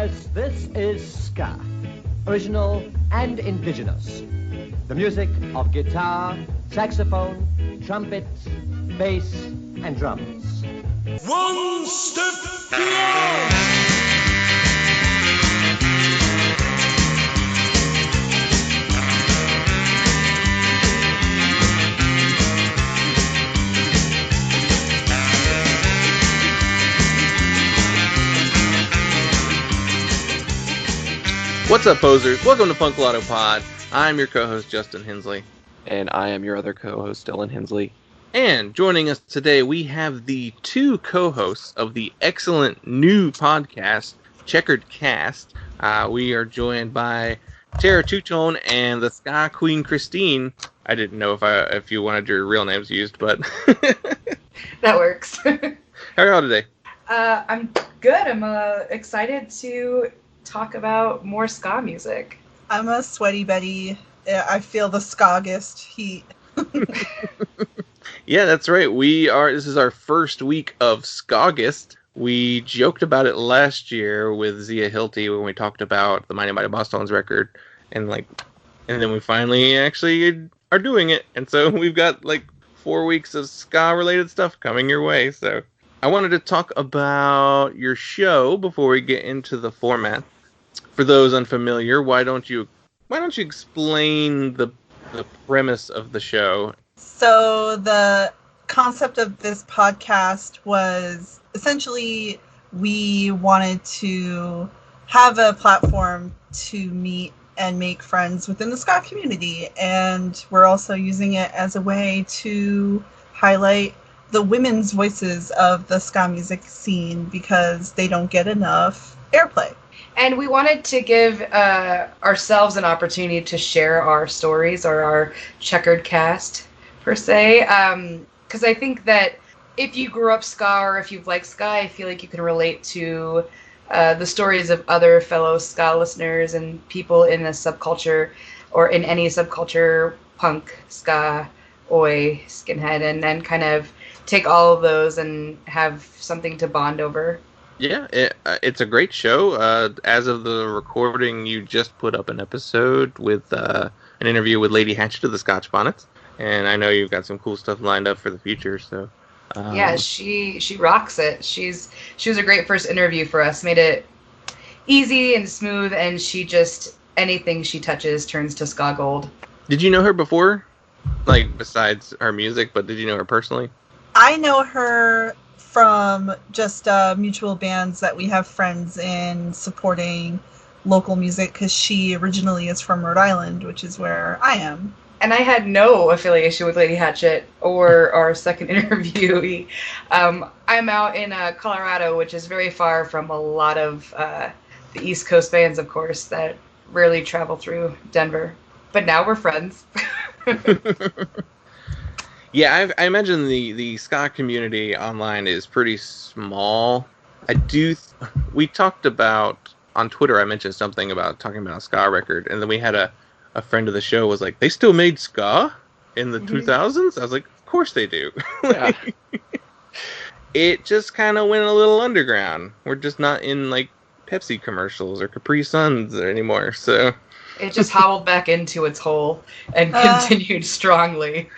Yes, this is ska, original and indigenous. The music of guitar, saxophone, trumpet, bass, and drums. One step beyond! What's up, posers? Welcome to Punk Lotto Pod. I'm your co-host, Justin Hensley. And I am your other co-host, Dylan Hensley. And joining us today, we have the two co-hosts of the excellent new podcast, Checkered Cast. We are joined by Tara Two-Tone and the Ska Queen Christine. I didn't know if you wanted your real names used, but... That works. How are y'all today? I'm good. I'm excited to talk about more ska music. I'm a sweaty Betty. I feel the SKAUGUST heat. Yeah, that's right. This is our first week of SKAUGUST. We joked about it last year with Zia Hilty when we talked about the Mighty Mighty Bosstones record, and then we finally actually are doing it. And so we've got 4 weeks of ska related stuff coming your way. So I wanted to talk about your show before we get into the format. For those unfamiliar, why don't you explain the premise of the show? So the concept of this podcast was essentially we wanted to have a platform to meet and make friends within the ska community, and we're also using it as a way to highlight the women's voices of the ska music scene because they don't get enough airplay. And we wanted to give ourselves an opportunity to share our stories or our checkered cast, per se. Because I think that if you grew up ska or if you've liked ska, I feel like you can relate to the stories of other fellow ska listeners and people in the subculture or in any subculture, punk, ska, oi, skinhead, and then kind of take all of those and have something to bond over. Yeah, it's a great show. As of the recording, you just put up an episode with an interview with Lady Hatchet of the Scotch Bonnets, and I know you've got some cool stuff lined up for the future. So yeah, she rocks it. She was a great first interview for us. Made it easy and smooth, and anything she touches turns to ska gold. Did you know her before, besides her music? But did you know her personally? I know her from just mutual bands that we have friends in supporting local music, because she originally is from Rhode Island, which is where I am. And I had no affiliation with Lady Hatchet or our second interviewee. I'm out in Colorado, which is very far from a lot of the East Coast bands, of course, that rarely travel through Denver. But now we're friends. Yeah, I imagine the ska community online is pretty small. We talked about, on Twitter, I mentioned something about talking about a ska record, and then we had a friend of the show was like, they still made ska in the 2000s? I was like, of course they do. Yeah. It just kind of went a little underground. We're just not in, Pepsi commercials or Capri Suns anymore, so... It just hobbled back into its hole and continued strongly.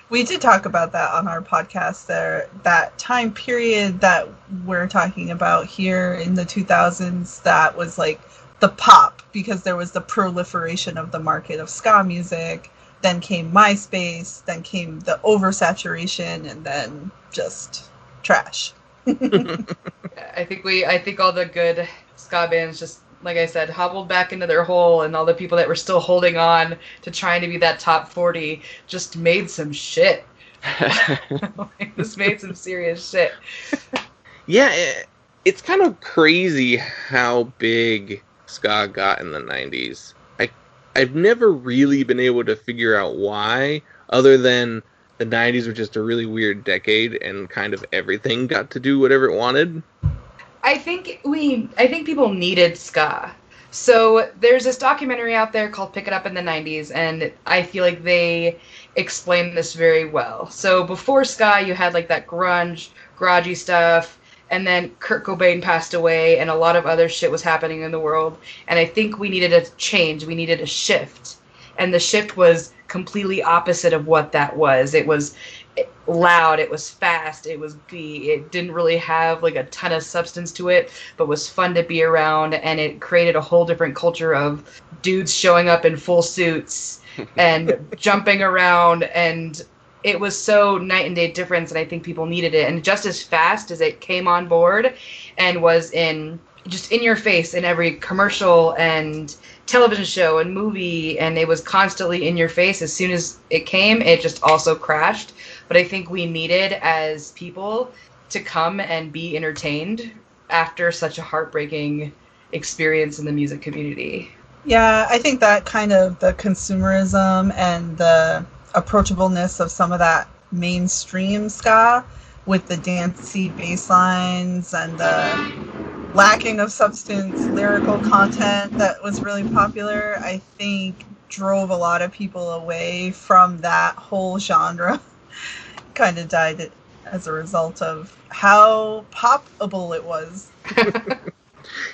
We did talk about that on our podcast there. That time period that we're talking about here in the 2000s, that was the pop, because there was the proliferation of the market of ska music. Then came MySpace, then came the oversaturation, and then just trash. I think all the good ska bands just, like I said, hobbled back into their hole, and all the people that were still holding on to trying to be that top 40 just made some shit. Just made some serious shit. Yeah, it's kind of crazy how big ska got in the 90s. I've never really been able to figure out why, other than the 90s were just a really weird decade and kind of everything got to do whatever it wanted. I think people needed ska. So there's this documentary out there called Pick It Up in the 90s, and I feel like they explain this very well. So before ska, you had that grunge, garagey stuff, and then Kurt Cobain passed away, and a lot of other shit was happening in the world. And I think we needed a change. We needed a shift. And the shift was completely opposite of what that was. It was loud, it was fast, it was glee. It didn't really have like a ton of substance to it, but was fun to be around, and it created a whole different culture of dudes showing up in full suits and jumping around, and it was so night and day difference, and I think people needed it. And just as fast as it came on board and was just in your face in every commercial and television show and movie, and it was constantly in your face, as soon as it came, it just also crashed. But I think we needed, as people, to come and be entertained after such a heartbreaking experience in the music community. Yeah, I think that kind of the consumerism and the approachableness of some of that mainstream ska with the dancey bass lines and the lacking of substance lyrical content that was really popular, I think drove a lot of people away from that whole genre. Kind of died as a result of how popable it was.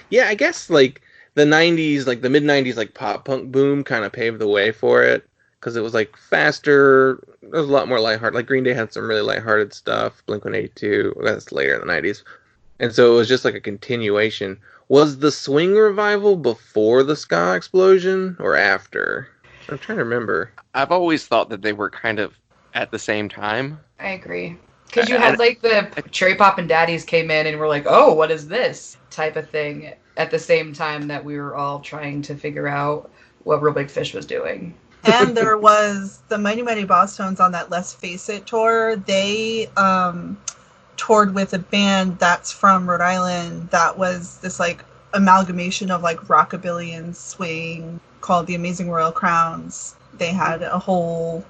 Yeah, I guess like the 90s, like the mid 90s, like pop punk boom kind of paved the way for it, because it was like faster. There was a lot more lighthearted. Like Green Day had some really lighthearted stuff. Blink-182, that's later in the 90s. And so it was just like a continuation. Was the swing revival before the ska explosion or after? I'm trying to remember. I've always thought that they were kind of at the same time. I agree. Because you had like the Cherry Poppin' Daddies came in and were like, oh, what is this type of thing, at the same time that we were all trying to figure out what Real Big Fish was doing. And there was the Mighty Mighty Bosstones on that Let's Face It tour. They toured with a band that's from Rhode Island that was this like amalgamation of like rockabilly and swing called the Amazing Royal Crowns. They had a whole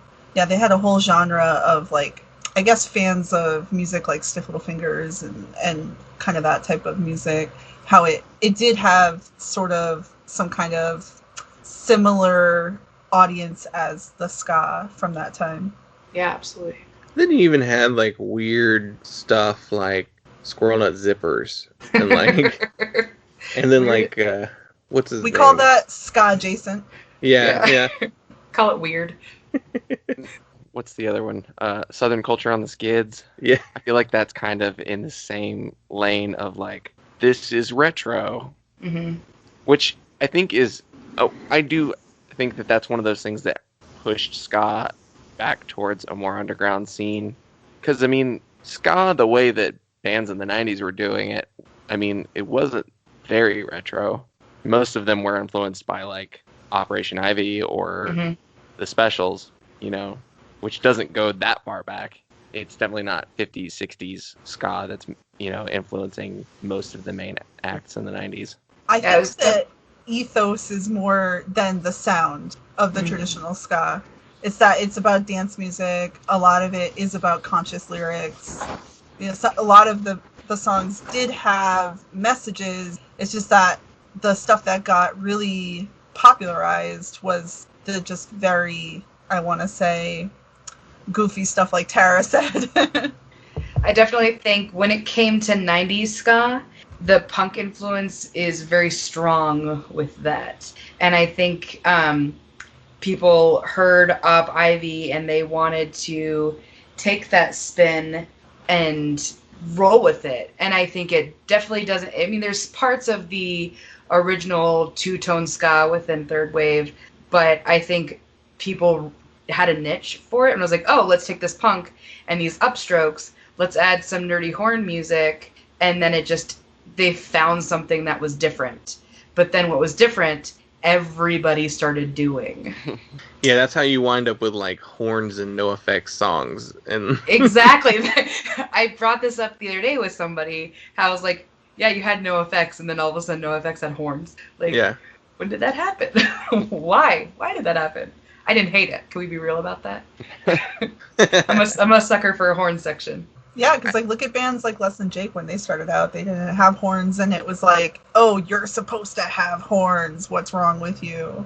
genre of like, I guess, fans of music like Stiff Little Fingers and kind of that type of music. How it did have sort of some kind of similar audience as the ska from that time. Yeah, absolutely. Then you even had like weird stuff like Squirrel Nut Zippers and like and then like what's his name? We call that ska adjacent. Yeah. Call it weird. What's the other one? Southern Culture on the Skids. Yeah. I feel like that's kind of in the same lane of like, this is retro. Mm-hmm. Which I think is... Oh, I do think that that's one of those things that pushed ska back towards a more underground scene. Because, I mean, ska, the way that bands in the 90s were doing it, I mean, it wasn't very retro. Most of them were influenced by, like, Operation Ivy or the Specials, you know, which doesn't go that far back. It's definitely not 50s, 60s ska that's, you know, influencing most of the main acts in the 90s. I think that ethos is more than the sound of the traditional ska. It's that it's about dance music. A lot of it is about conscious lyrics. You know, so a lot of the songs did have messages. It's just that the stuff that got really popularized was the just very, I want to say, goofy stuff like Tara said. I definitely think when it came to 90s ska, the punk influence is very strong with that. And I think people heard Op Ivy and they wanted to take that spin and roll with it. And I think it definitely doesn't... I mean, there's parts of the original two-tone ska within Third Wave, but I think people had a niche for it and was like, oh, let's take this punk and these upstrokes, let's add some nerdy horn music, and then they found something that was different. But then what was different, everybody started doing. Yeah, that's how you wind up with like horns and no effects songs. And exactly. I brought this up the other day with somebody. How I was like, yeah, you had no effects, and then all of a sudden no effects had horns. Like, yeah. When did that happen? Why? Why did that happen? I didn't hate it. Can we be real about that? I'm a sucker for a horn section. Yeah, because like look at bands like Less Than Jake when they started out. They didn't have horns, and it was like, oh, you're supposed to have horns. What's wrong with you?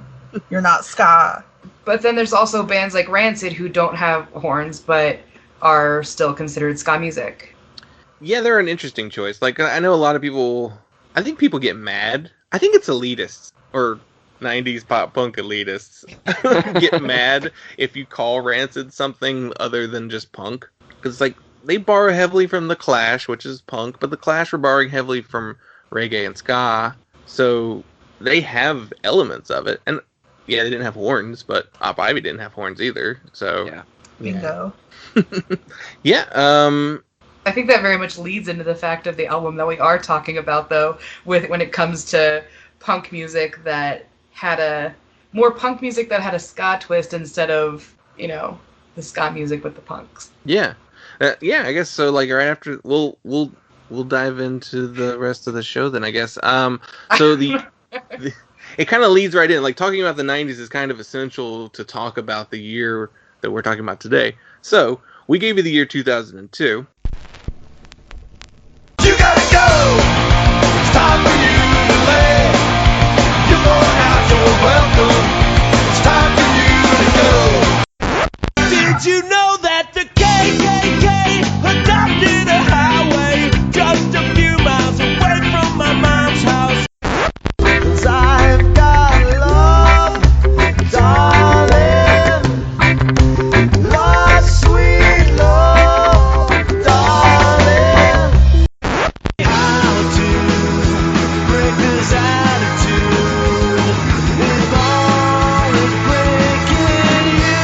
You're not ska. But then there's also bands like Rancid who don't have horns but are still considered ska music. Yeah, they're an interesting choice. Like, I know a lot of people. I think people get mad. I think it's elitists or 90s pop punk elitists get mad if you call Rancid something other than just punk. Because, like, they borrow heavily from The Clash, which is punk, but The Clash were borrowing heavily from reggae and ska. So they have elements of it. And, yeah, they didn't have horns, but Op Ivy didn't have horns either. So, Yeah. Bingo. Yeah, I think that very much leads into the fact of the album that we are talking about, though, with when it comes to punk music that had a ska twist instead of, the ska music with the punks. Yeah, yeah. I guess so. Like right after, we'll dive into the rest of the show then. I guess. So it kind of leads right in. Like talking about the '90s is kind of essential to talk about the year that we're talking about today. So we gave you the year 2002. You gotta go. It's time for you to leave. You're going out, you're welcome. It's time for you to go. Did you know that the KKK adopted a highway just a few miles away from my mom's house? 'Cause I've got love, darling. Love, sweet love, darling. How to break this attitude if all is breaking you.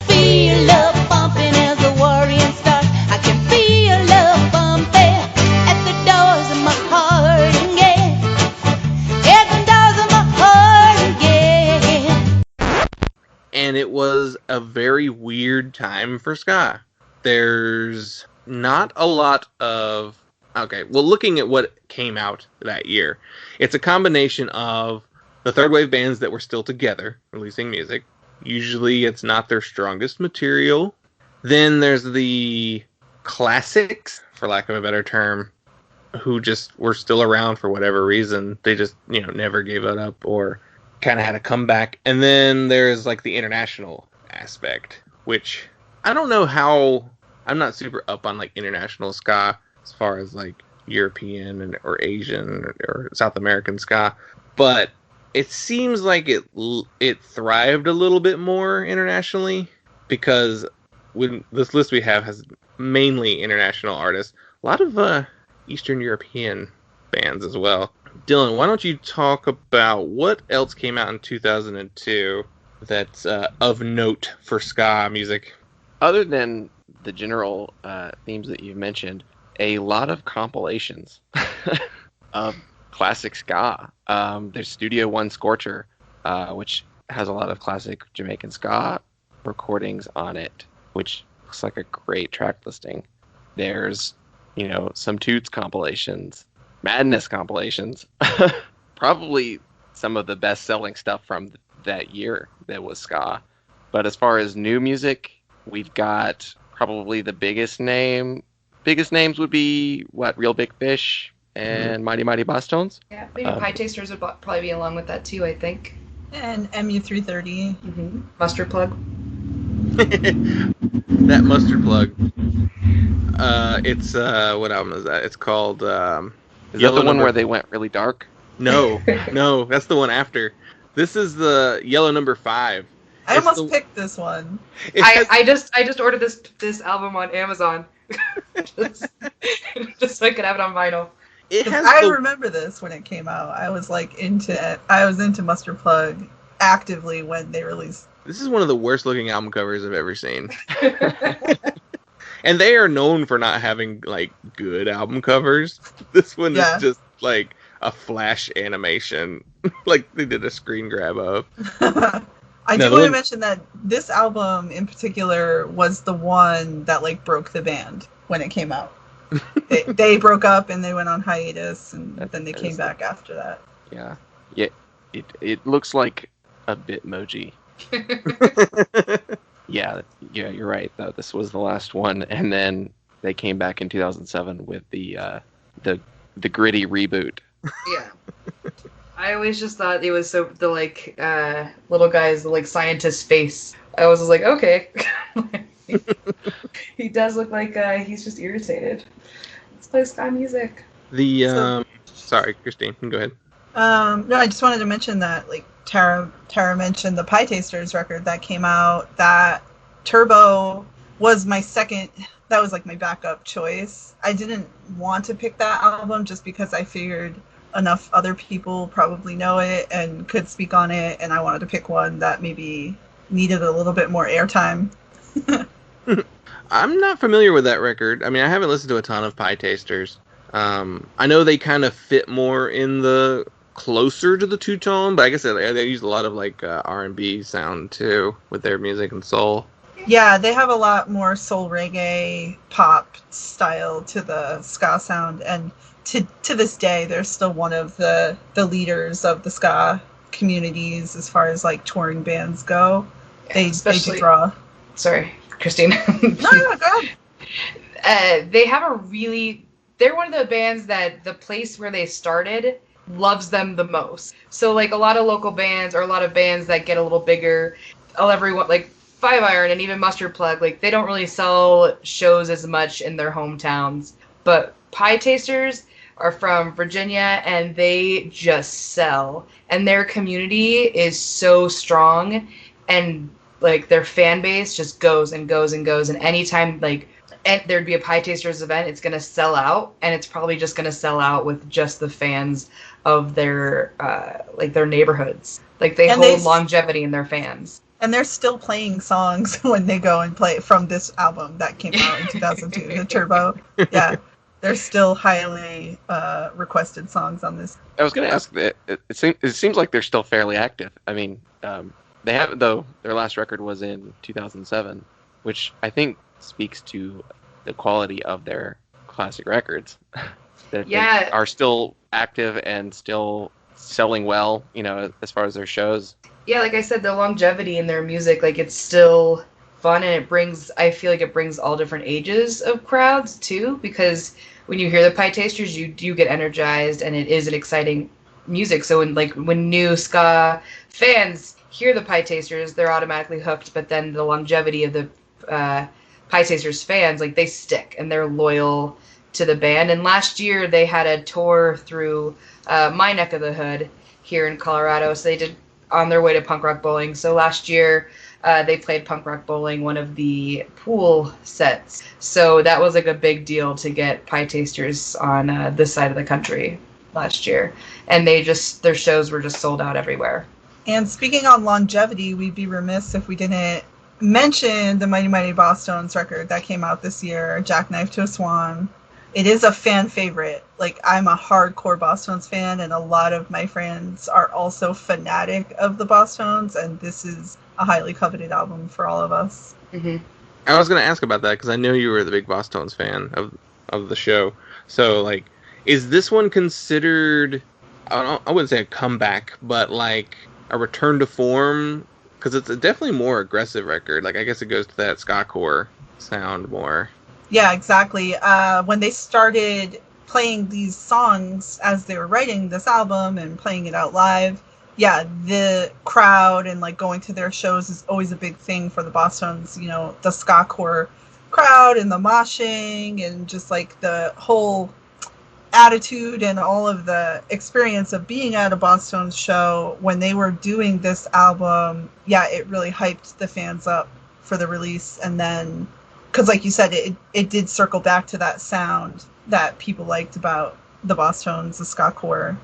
Feel love bumping as the worrying starts. I can feel love bumping at the doors of my heart again. At the doors of my heart again. And it was a very weird time for ska. There's not a lot of... Okay, well, looking at what came out that year, it's a combination of the third wave bands that were still together, releasing music. Usually it's not their strongest material. Then there's the classics, for lack of a better term, who just were still around for whatever reason. They just, never gave it up or kind of had a comeback. And then there's like the international aspect, which I don't know how... I'm not super up on like international ska as far as like European or Asian or South American ska, but it seems like it thrived a little bit more internationally because when this list we have has mainly international artists, a lot of Eastern European bands as well. Dylan, why don't you talk about what else came out in 2002 that's of note for ska music? Other than the general themes that you mentioned, a lot of compilations of classic ska. There's Studio One Scorcher, which has a lot of classic Jamaican ska recordings on it, which looks like a great track listing. There's, some Toots compilations, Madness compilations, probably some of the best-selling stuff from that year that was ska. But as far as new music, we've got probably the biggest names would be Real Big Fish and Mighty Mighty Bosstones. Yeah, maybe Pietasters would probably be along with that too, I think. And MU330. Mm-hmm. Mustard Plug. That Mustard Plug. It's what album is that? It's called Is that the one where they went really dark? No, that's the one after. This is the Yellow Number 5. I almost picked this one. I just ordered this album on Amazon. just so I could have it on vinyl. I remember this when it came out. I was into Mustard Plug actively when they released. This is one of the worst looking album covers I've ever seen. And they are known for not having like good album covers. This one is just like a flash animation. Like they did a screen grab of. I do want to mention that this album in particular was the one that like broke the band when it came out. They broke up and they went on hiatus, and then they came back after that. Yeah. It looks like a Bitmoji. Yeah, you're right. Though this was the last one, and then they came back in 2007 with the gritty reboot. Yeah. I always just thought it was so the little guy's scientist face. I was just like, okay, He does look like he's just irritated. Let's play ska music. Sorry, Christine, go ahead. No, I just wanted to mention that, like, Tara mentioned the Pietasters record that came out. That Turbo was my second. That was like my backup choice. I didn't want to pick that album just because I figured enough other people probably know it and could speak on it, and I wanted to pick one that maybe needed a little bit more airtime. I'm not familiar with that record. I mean, I haven't listened to a ton of Pietasters. I know they kind of fit more in the closer to the two-tone, but I guess they use a lot of like R&B sound too with their music and soul. Yeah, they have a lot more soul reggae pop style to the ska sound, and to this day they're still one of the leaders of the ska communities as far as like touring bands go. They do draw. Sorry, Christine. No, go ahead. They're one of the bands that the place where they started loves them the most. So like a lot of local bands or a lot of bands that get a little bigger, everyone like Five Iron and even Mustard Plug, like they don't really sell shows as much in their hometowns. But Pietasters are from Virginia and they just sell. And their community is so strong, and like their fan base just goes and goes and goes. And anytime like there'd be a Pietasters event, it's gonna sell out, and it's probably just gonna sell out with just the fans of their their neighborhoods. Like they hold longevity in their fans. And they're still playing songs when they go and play from this album that came out in 2002, the Turbo. Yeah, they're still highly requested songs on this. I was going to ask, it seems like they're still fairly active. I mean, they have, though, their last record was in 2007, which I think speaks to the quality of their classic records. That they are still active and still selling well, as far as their shows. Yeah, like I said, the longevity in their music, like it's still fun, and I feel like it brings all different ages of crowds too, because when you hear the Pietasters, you do get energized, and it is an exciting music. So when new ska fans hear the Pietasters, they're automatically hooked, but then the longevity of the Pietasters fans, like they stick and they're loyal to the band. And last year they had a tour through my neck of the hood here in Colorado, so they did on their way to Punk Rock Bowling. So last year they played Punk Rock Bowling, one of the pool sets. So that was like a big deal to get Pietasters on this side of the country last year. And their shows were just sold out everywhere. And speaking on longevity, we'd be remiss if we didn't mention the Mighty Mighty Bosstones record that came out this year, Jackknife to a Swan. It is a fan favorite. Like, I'm a hardcore Bosstones fan, and a lot of my friends are also fanatic of the Bosstones, and this is a highly coveted album for all of us. Mm-hmm. I was going to ask about that, because I know you were the big Bosstones fan of the show. So, like, is this one considered, I wouldn't say a comeback, but, like, a return to form? Because it's a definitely more aggressive record. Like, I guess it goes to that ska-core sound more. Yeah, exactly. When they started playing these songs as they were writing this album and playing it out live, yeah, the crowd and like going to their shows is always a big thing for the Bosstones. The ska-core crowd and the moshing and just like the whole attitude and all of the experience of being at a Bosstones show when they were doing this album. Yeah, it really hyped the fans up for the release. And then, because like you said, it did circle back to that sound that people liked about the Bosstones, the ska-core.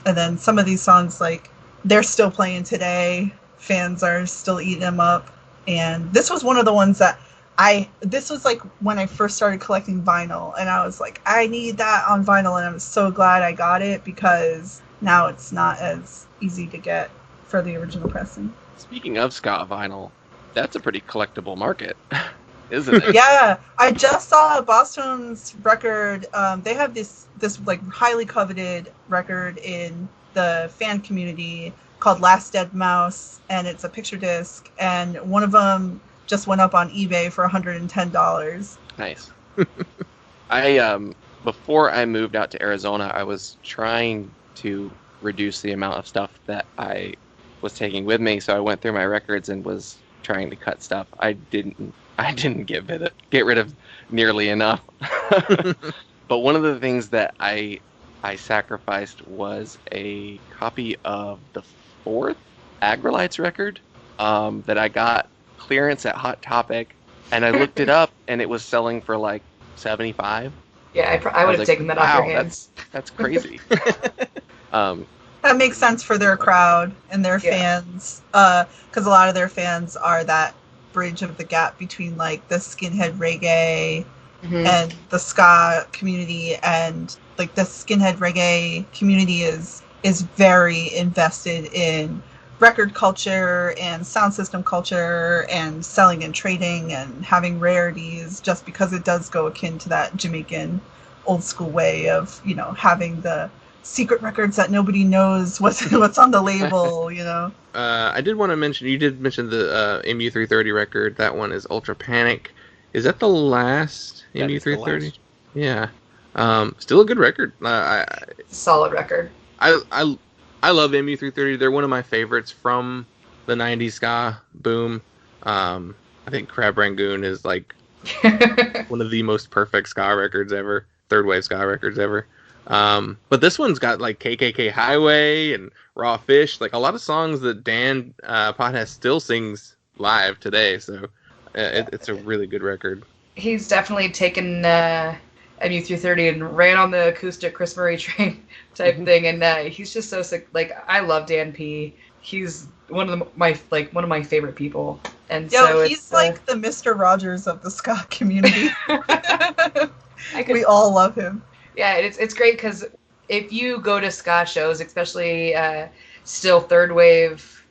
And then some of these songs, like, they're still playing today. Fans are still eating them up. And this was one of the ones that this was like when I first started collecting vinyl, and I was like, I need that on vinyl, and I'm so glad I got it, because now it's not as easy to get for the original pressing. Speaking of ska vinyl, that's a pretty collectible market, isn't it? Yeah, I just saw a Bosstones record. They have this like highly coveted record in the fan community called Last Dead Mouse, and it's a picture disc, and one of them just went up on eBay for $110. Nice. I before I moved out to Arizona, I was trying to reduce the amount of stuff that I was taking with me, so I went through my records and was trying to cut stuff. I didn't get rid of nearly enough. But one of the things that I sacrificed was a copy of the 4th Agrolites record that I got clearance at Hot Topic, and I looked it up, and it was selling for like $75. Yeah, I would have taken that off your hands. That's crazy. That makes sense for their crowd and their fans, because a lot of their fans are that bridge of the gap between like the skinhead reggae and the ska community, and like the skinhead reggae community is very invested in record culture and sound system culture and selling and trading and having rarities, just because it does go akin to that Jamaican old school way of, you know, having the secret records that nobody knows what's on the label, you know. I did want to mention, you did mention the MU330 record. That one is Ultra Panic. Is that the last MU330? Yeah. Still a good record. Solid record. I love MU330. They're one of my favorites from the 90s ska boom. I think Crab Rangoon is like one of the most perfect ska records ever. Third wave ska records ever. But this one's got like KKK Hiway and Raw Fish, like a lot of songs that Dan Pothead still sings live today. So it's a really good record. He's definitely taken MU330 and ran on the acoustic Chris Murray train type thing, and he's just so sick. Like, I love Dan P. He's one of my favorite people, and so he's like the Mr. Rogers of the ska community. We all love him. Yeah, it's great because if you go to ska shows, especially still third wave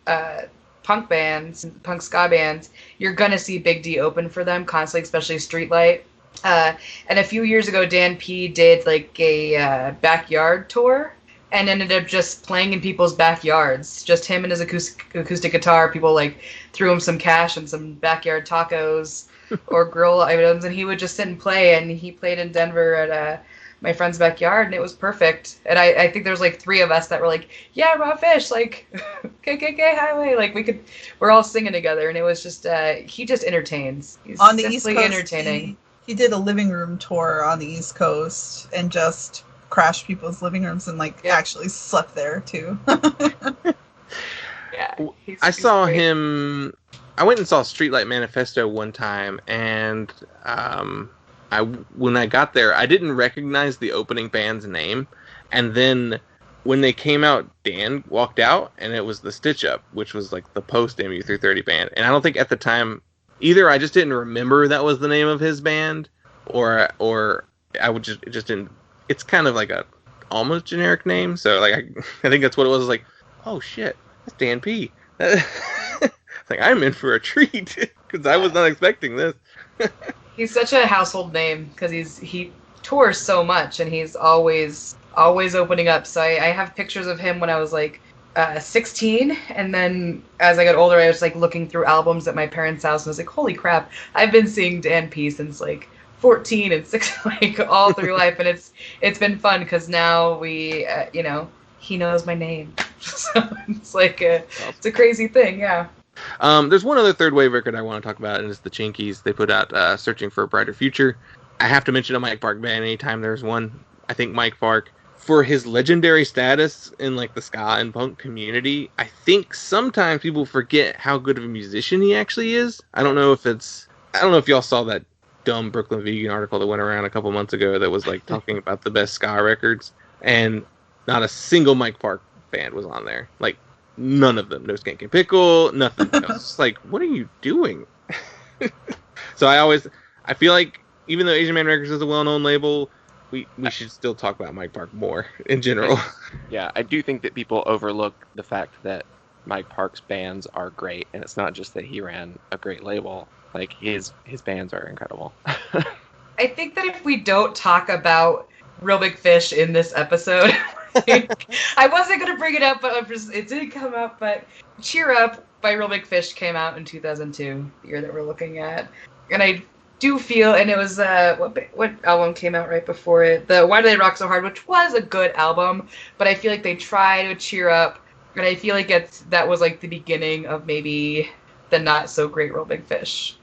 punk bands, punk ska bands, you're gonna see Big D open for them constantly, especially Streetlight. And a few years ago, Dan P did like a backyard tour and ended up just playing in people's backyards. Just him and his acoustic guitar. People like threw him some cash and some backyard tacos or grill items, and he would just sit and play. And he played in Denver at my friend's backyard, and it was perfect. And I think there's like 3 of us that were like, yeah, Raw Fish, like KKK Hiway, like we're all singing together, and it was just he just entertains. He's on the East Coast, entertaining. He did a living room tour on the East Coast and just crashed people's living rooms and actually slept there too. Yeah, I saw him. I went and saw Streetlight Manifesto one time, and when I got there, I didn't recognize the opening band's name, and then when they came out, Dan walked out, and it was the Stitch Up, which was like the post MU330 band, and I don't think at the time either I just didn't remember that was the name of his band, or I would it just didn't. It's kind of like a almost generic name, so like I think that's what it was. Like, oh shit, that's Dan P. Like, I'm in for a treat because I was not expecting this. He's such a household name because he tours so much, and he's always opening up. So I have pictures of him when I was like 16, and then as I got older, I was like looking through albums at my parents' house, and I was like, holy crap, I've been seeing Dan P since like 14 and 6, like all through life, and it's been fun because now we he knows my name, so it's like it's a crazy thing, yeah. There's one other third wave record I want to talk about, and it's the Chinkees. They put out Searching for a Brighter Future. I have to mention a Mike Park band anytime there's one. I think Mike Park, for his legendary status in like the ska and punk community, I think sometimes people forget how good of a musician he actually is. I don't know if y'all saw that dumb Brooklyn Vegan article that went around a couple months ago that was like talking about the best ska records, and not a single Mike Park band was on there. Like, none of them. No Skankin' Pickle, nothing. I was just like, what are you doing? So I feel like even though Asian Man Records is a well-known label, we should still talk about Mike Park more in general. Yeah, I do think that people overlook the fact that Mike Park's bands are great, and it's not just that he ran a great label. Like, his bands are incredible. I think that if we don't talk about Real Big Fish in this episode, I wasn't going to bring it up, but it did come up. But Cheer Up by Real Big Fish came out in 2002, the year that we're looking at. And I do feel, and it was, what album came out right before it? The Why Do They Rock So Hard, which was a good album, but I feel like they tried to cheer up, and I feel like that was like the beginning of maybe the not so great Real Big Fish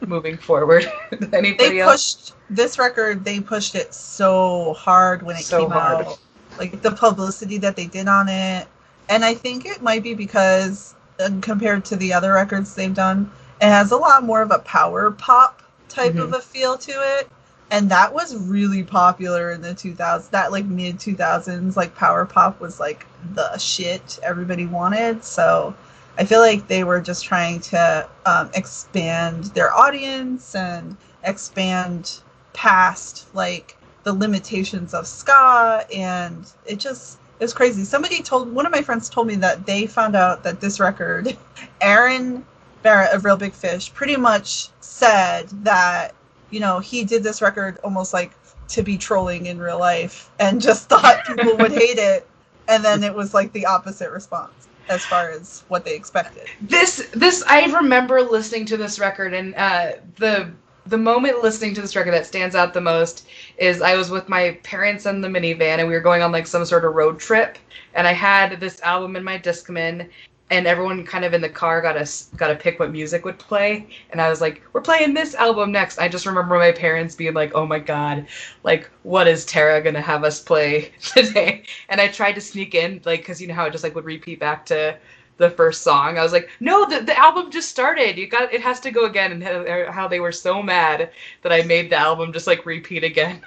moving forward. Anybody else? This record, they pushed it so hard when it came out. Like the publicity that they did on it. And I think it might be because compared to the other records they've done, it has a lot more of a power pop type of a feel to it. And that was really popular in the 2000s. That like mid 2000s, like power pop was like the shit everybody wanted. So I feel like they were just trying to expand their audience and expand past like the limitations of ska, and it was crazy. One of my friends told me that they found out that this record, Aaron Barrett of Real Big Fish pretty much said that, you know, he did this record almost like to be trolling in real life and just thought people would hate it, and then it was like the opposite response as far as what they expected. I remember listening to this record, and the moment listening to this record that stands out the most is I was with my parents in the minivan, and we were going on like some sort of road trip, and I had this album in my Discman, and everyone kind of in the car got to pick what music would play, and I was like, we're playing this album next. I just remember my parents being like, oh my god, like, what is Tara gonna have us play today? And I tried to sneak in, like, because you know how it just like would repeat back to the first song. I was like, no, the album just started. It has to go again. And how they were so mad that I made the album just like repeat again.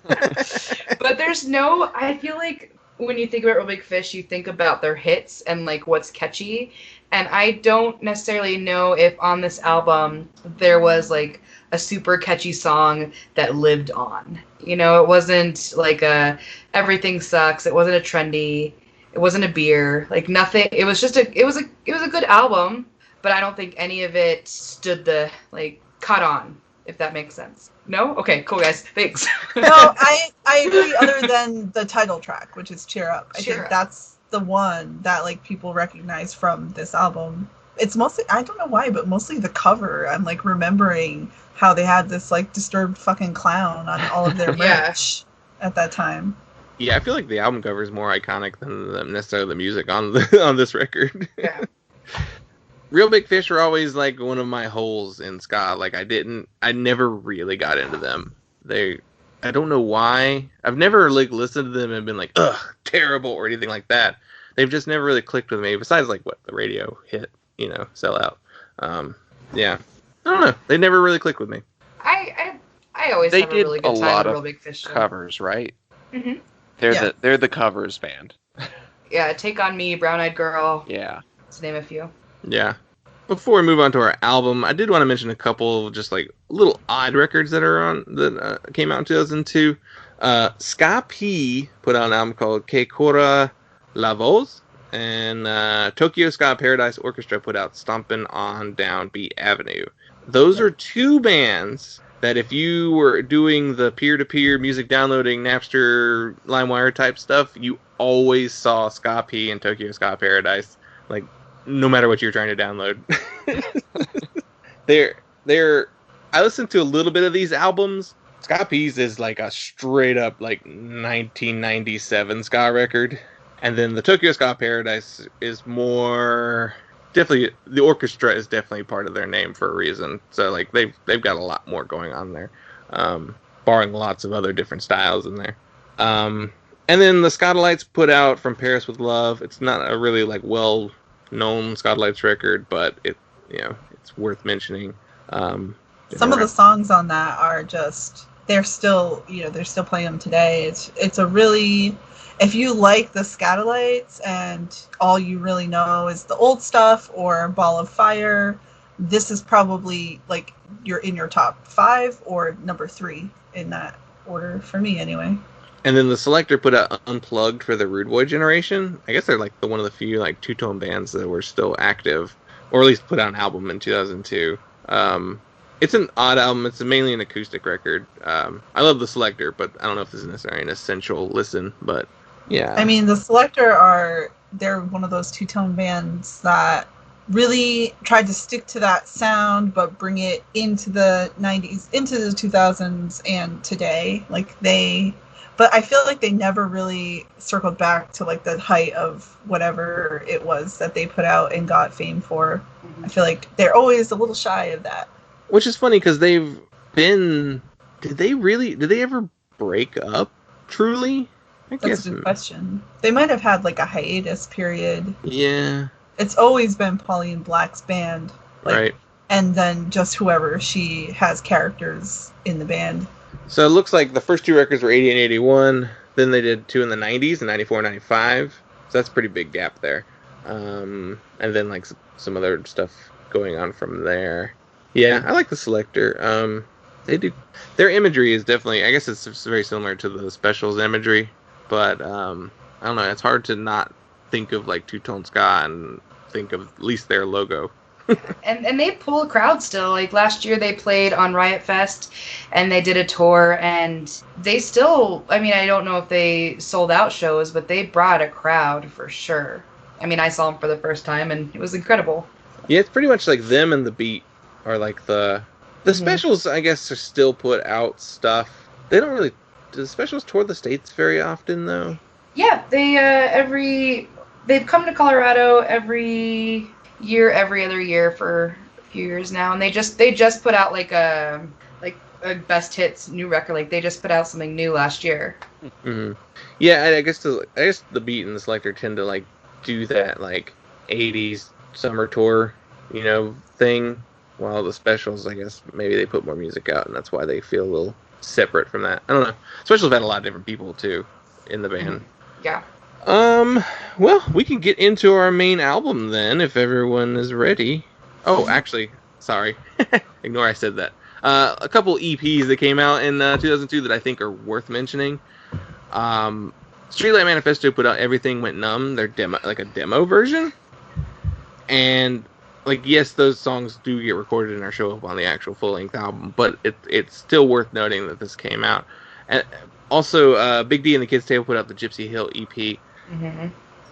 But I feel like when you think about Real Big Fish, you think about their hits and like what's catchy. And I don't necessarily know if on this album there was like a super catchy song that lived on. You know, it wasn't like Everything Sucks. It wasn't a trendy. It wasn't a beer, like nothing. It was just it was a good album, but I don't think any of it caught on, if that makes sense. No? Okay, cool guys. Thanks. No, I agree, other than the title track, which is Cheer Up. I think that's the one that like people recognize from this album. It's mostly, I don't know why, but mostly the cover. I'm like remembering how they had this like disturbed fucking clown on all of their merch at that time. Yeah, I feel like the album cover is more iconic than necessarily the music on this record. Yeah. Real Big Fish were always like one of my holes in ska. Like I never really got into them. I don't know why. I've never like listened to them and been like, ugh, terrible or anything like that. They've just never really clicked with me. Besides like what the radio hit, you know, Sell Out. Yeah, I don't know. They never really clicked with me. I always have a really good time with Real Big Fish. Covers, right? Mm-hmm. They're the covers band. Yeah, Take On Me, Brown Eyed Girl. Yeah. To name a few. Yeah. Before we move on to our album, I did want to mention a couple of just like little odd records that came out in 2002. Ska P put out an album called KKK Hiway, and Tokyo Ska Paradise Orchestra put out Stompin' on Down Beat Avenue. Those are two bands that if you were doing the peer-to-peer music downloading, Napster, LimeWire type stuff, you always saw Ska P and Tokyo Ska Paradise, like, no matter what you were trying to download. I listened to a little bit of these albums. Ska P's is like a straight-up, like, 1997 ska record. And then the Tokyo Ska Paradise is more... Definitely, the orchestra is definitely part of their name for a reason. So, like, they've got a lot more going on there, barring lots of other different styles in there. And then the Scotalites put out From Paris with Love. It's not a really like well-known Scotalites record, but it's worth mentioning. Some of the songs on that are just they're still playing them today. It's a really, if you like the Scatolites and all you really know is the old stuff or Ball of Fire, this is probably like you're in your top 5 or number 3 in that order for me anyway. And then the Selector put out Unplugged for the Rude Boy generation. I guess they're like one of the few like two-tone bands that were still active, or at least put out an album in 2002. It's an odd album. It's mainly an acoustic record. I love the Selector, but I don't know if this is necessarily an essential listen. But yeah, I mean, the Selector they're one of those two-tone bands that really tried to stick to that sound, but bring it into the 90s, into the 2000s, and today. But I feel like they never really circled back to like the height of whatever it was that they put out and got fame for. I feel like they're always a little shy of that. Which is funny because they've been. Did they ever break up? Truly? That's a good question. They might have had like a hiatus period. Yeah. It's always been Pauline Black's band. Right. And then just whoever she has characters in the band. So it looks like the first 2 records were 80 and 81. Then they did 2 in the 90s, in 94 and 95. So that's a pretty big gap there. And then like some other stuff going on from there. Yeah, I like the Selector. They do. Their imagery is definitely, I guess it's very similar to the Specials imagery. But I don't know, it's hard to not think of like two-tone ska and think of at least their logo. and they pull a crowd still. Like last year they played on Riot Fest and they did a tour, and they still, I mean, I don't know if they sold out shows, but they brought a crowd for sure. I mean, I saw them for the first time and it was incredible. Yeah, it's pretty much like them and the Beat are like the Specials, I guess, are still put out stuff. They don't really, do the Specials tour the States very often though? Yeah, they've come to Colorado every other year for a few years now, and they just put out like a best hits new record. Like they just put out something new last year. Mm-hmm. Yeah, I guess the Beat and the Selector tend to like do that like 80s summer tour, thing. While the Specials, I guess maybe they put more music out, and that's why they feel a little separate from that. I don't know. Specials have had a lot of different people too in the band. Yeah. Well, we can get into our main album then, if everyone is ready. Oh, actually, sorry. Ignore I said that. A couple EPs that came out in 2002 that I think are worth mentioning. Streetlight Manifesto put out Everything Went Numb, their demo version. And, yes, those songs do get recorded and are show up on the actual full-length album, but it's still worth noting that this came out. And also, Big D and the Kids Table put out the Gypsy Hill EP. Mm-hmm.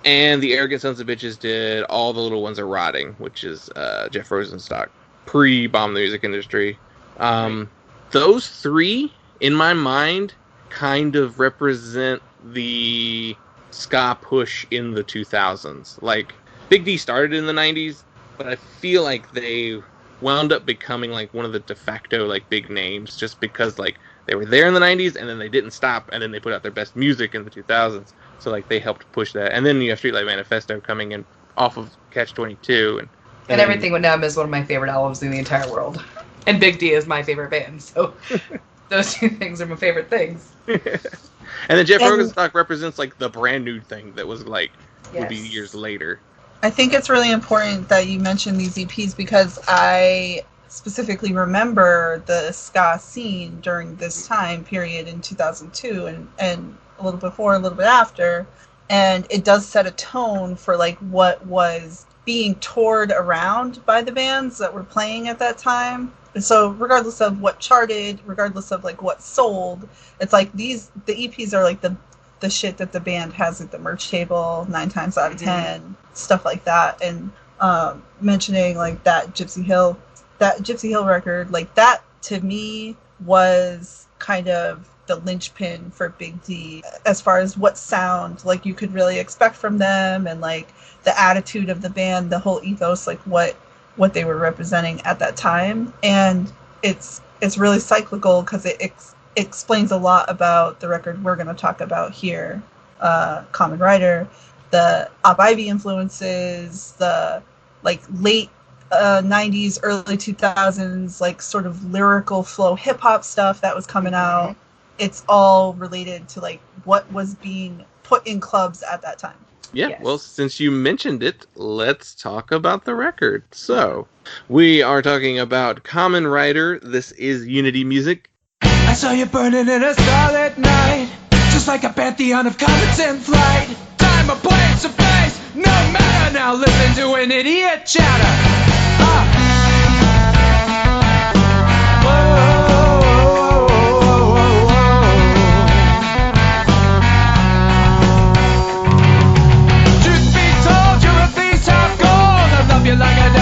And the Arrogant Sons of Bitches did All the Little Ones Are Rotting, which is Jeff Rosenstock, pre-Bomb the Music Industry. Those 3, in my mind, kind of represent the ska push in the 2000s. Like, Big D started in the 90s, but I feel like they wound up becoming like one of the de facto like big names just because like they were there in the 90s and then they didn't stop and then they put out their best music in the 2000s. So like they helped push that. And then you have Streetlight Manifesto coming in off of Catch-22 and Everything Went Numb is one of my favorite albums in the entire world. And Big D is my favorite band. So those 2 things are my favorite things. And then Jeff Rosenstock represents like the brand new thing that was like would be years later. I think it's really important that you mention these EPs because I specifically remember the ska scene during this time period in 2002 and a little before, a little bit after. And it does set a tone for like what was being toured around by the bands that were playing at that time. And so regardless of what charted, regardless of like what sold, it's like the EPs are like the shit that the band has at the merch table 9 times out of 10, stuff like that. And mentioning like that Gypsy Hill record, like that to me was kind of the linchpin for Big D as far as what sound like you could really expect from them and like the attitude of the band, the whole ethos, like what they were representing at that time. And it's really cyclical because it explains a lot about the record we're going to talk about here, Common Rider, the Op Ivy influences, the like late 90s, early 2000s, like sort of lyrical flow hip hop stuff that was coming out. It's all related to like what was being put in clubs at that time. Yeah, yes. Well, since you mentioned it, let's talk about the record. So, we are talking about Common Rider. This is Unity Music. I saw you burning in a starlit night, just like a pantheon of comets in flight. Time, a place, a place, no matter. Now listen to an idiot chatter. Truth be told, you're a beast half gold. I love you like I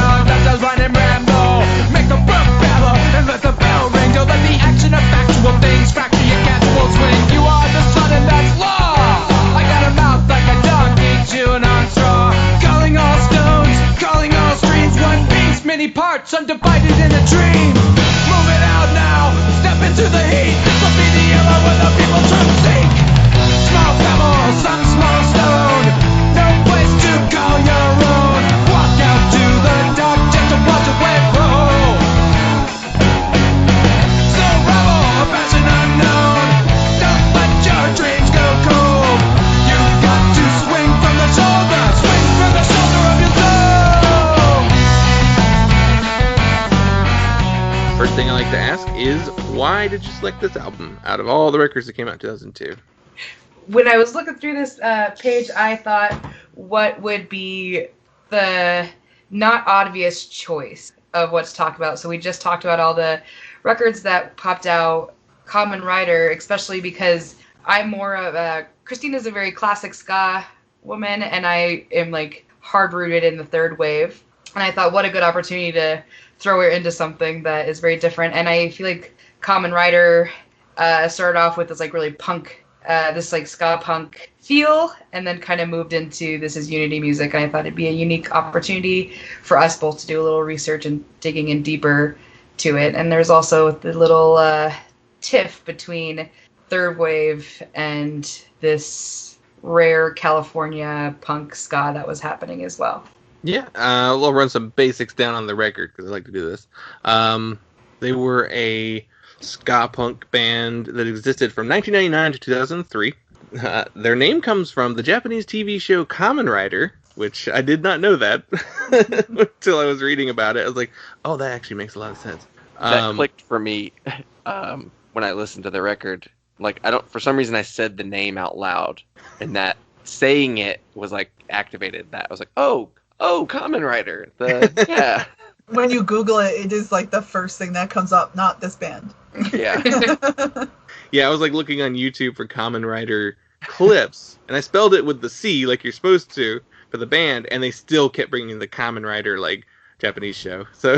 why did you select this album out of all the records that came out in 2002? When I was looking through this page, I thought, what would be the not obvious choice of what to talk about? So we just talked about all the records that popped out. Common Rider, especially because I'm more of a... Christina's a very classic ska woman, and I am like hard-rooted in the third wave. And I thought, what a good opportunity to throw her into something that is very different. And I feel like Common Rider started off with this like really punk, this like ska punk feel, and then kind of moved into this is unity music. And I thought it'd be a unique opportunity for us both to do a little research and digging in deeper to it. And there's also the little tiff between third wave and this rare California punk ska that was happening as well. Yeah, we'll run some basics down on the record because I like to do this. They were a ska punk band that existed from 1999 to 2003. Their name comes from the Japanese TV show Kamen Rider, which I did not know that until I was reading about it. I was like, oh, that actually makes a lot of sense. That clicked for me when I listened to the record. Like, for some reason I said the name out loud, and that saying it was like activated that. I was like, oh, Kamen Rider. Yeah. When you Google it, it is like the first thing that comes up, not this band. Yeah. Yeah, I was like looking on YouTube for Kamen Rider clips, and I spelled it with the C like you're supposed to for the band, and they still kept bringing the Kamen Rider like Japanese show. So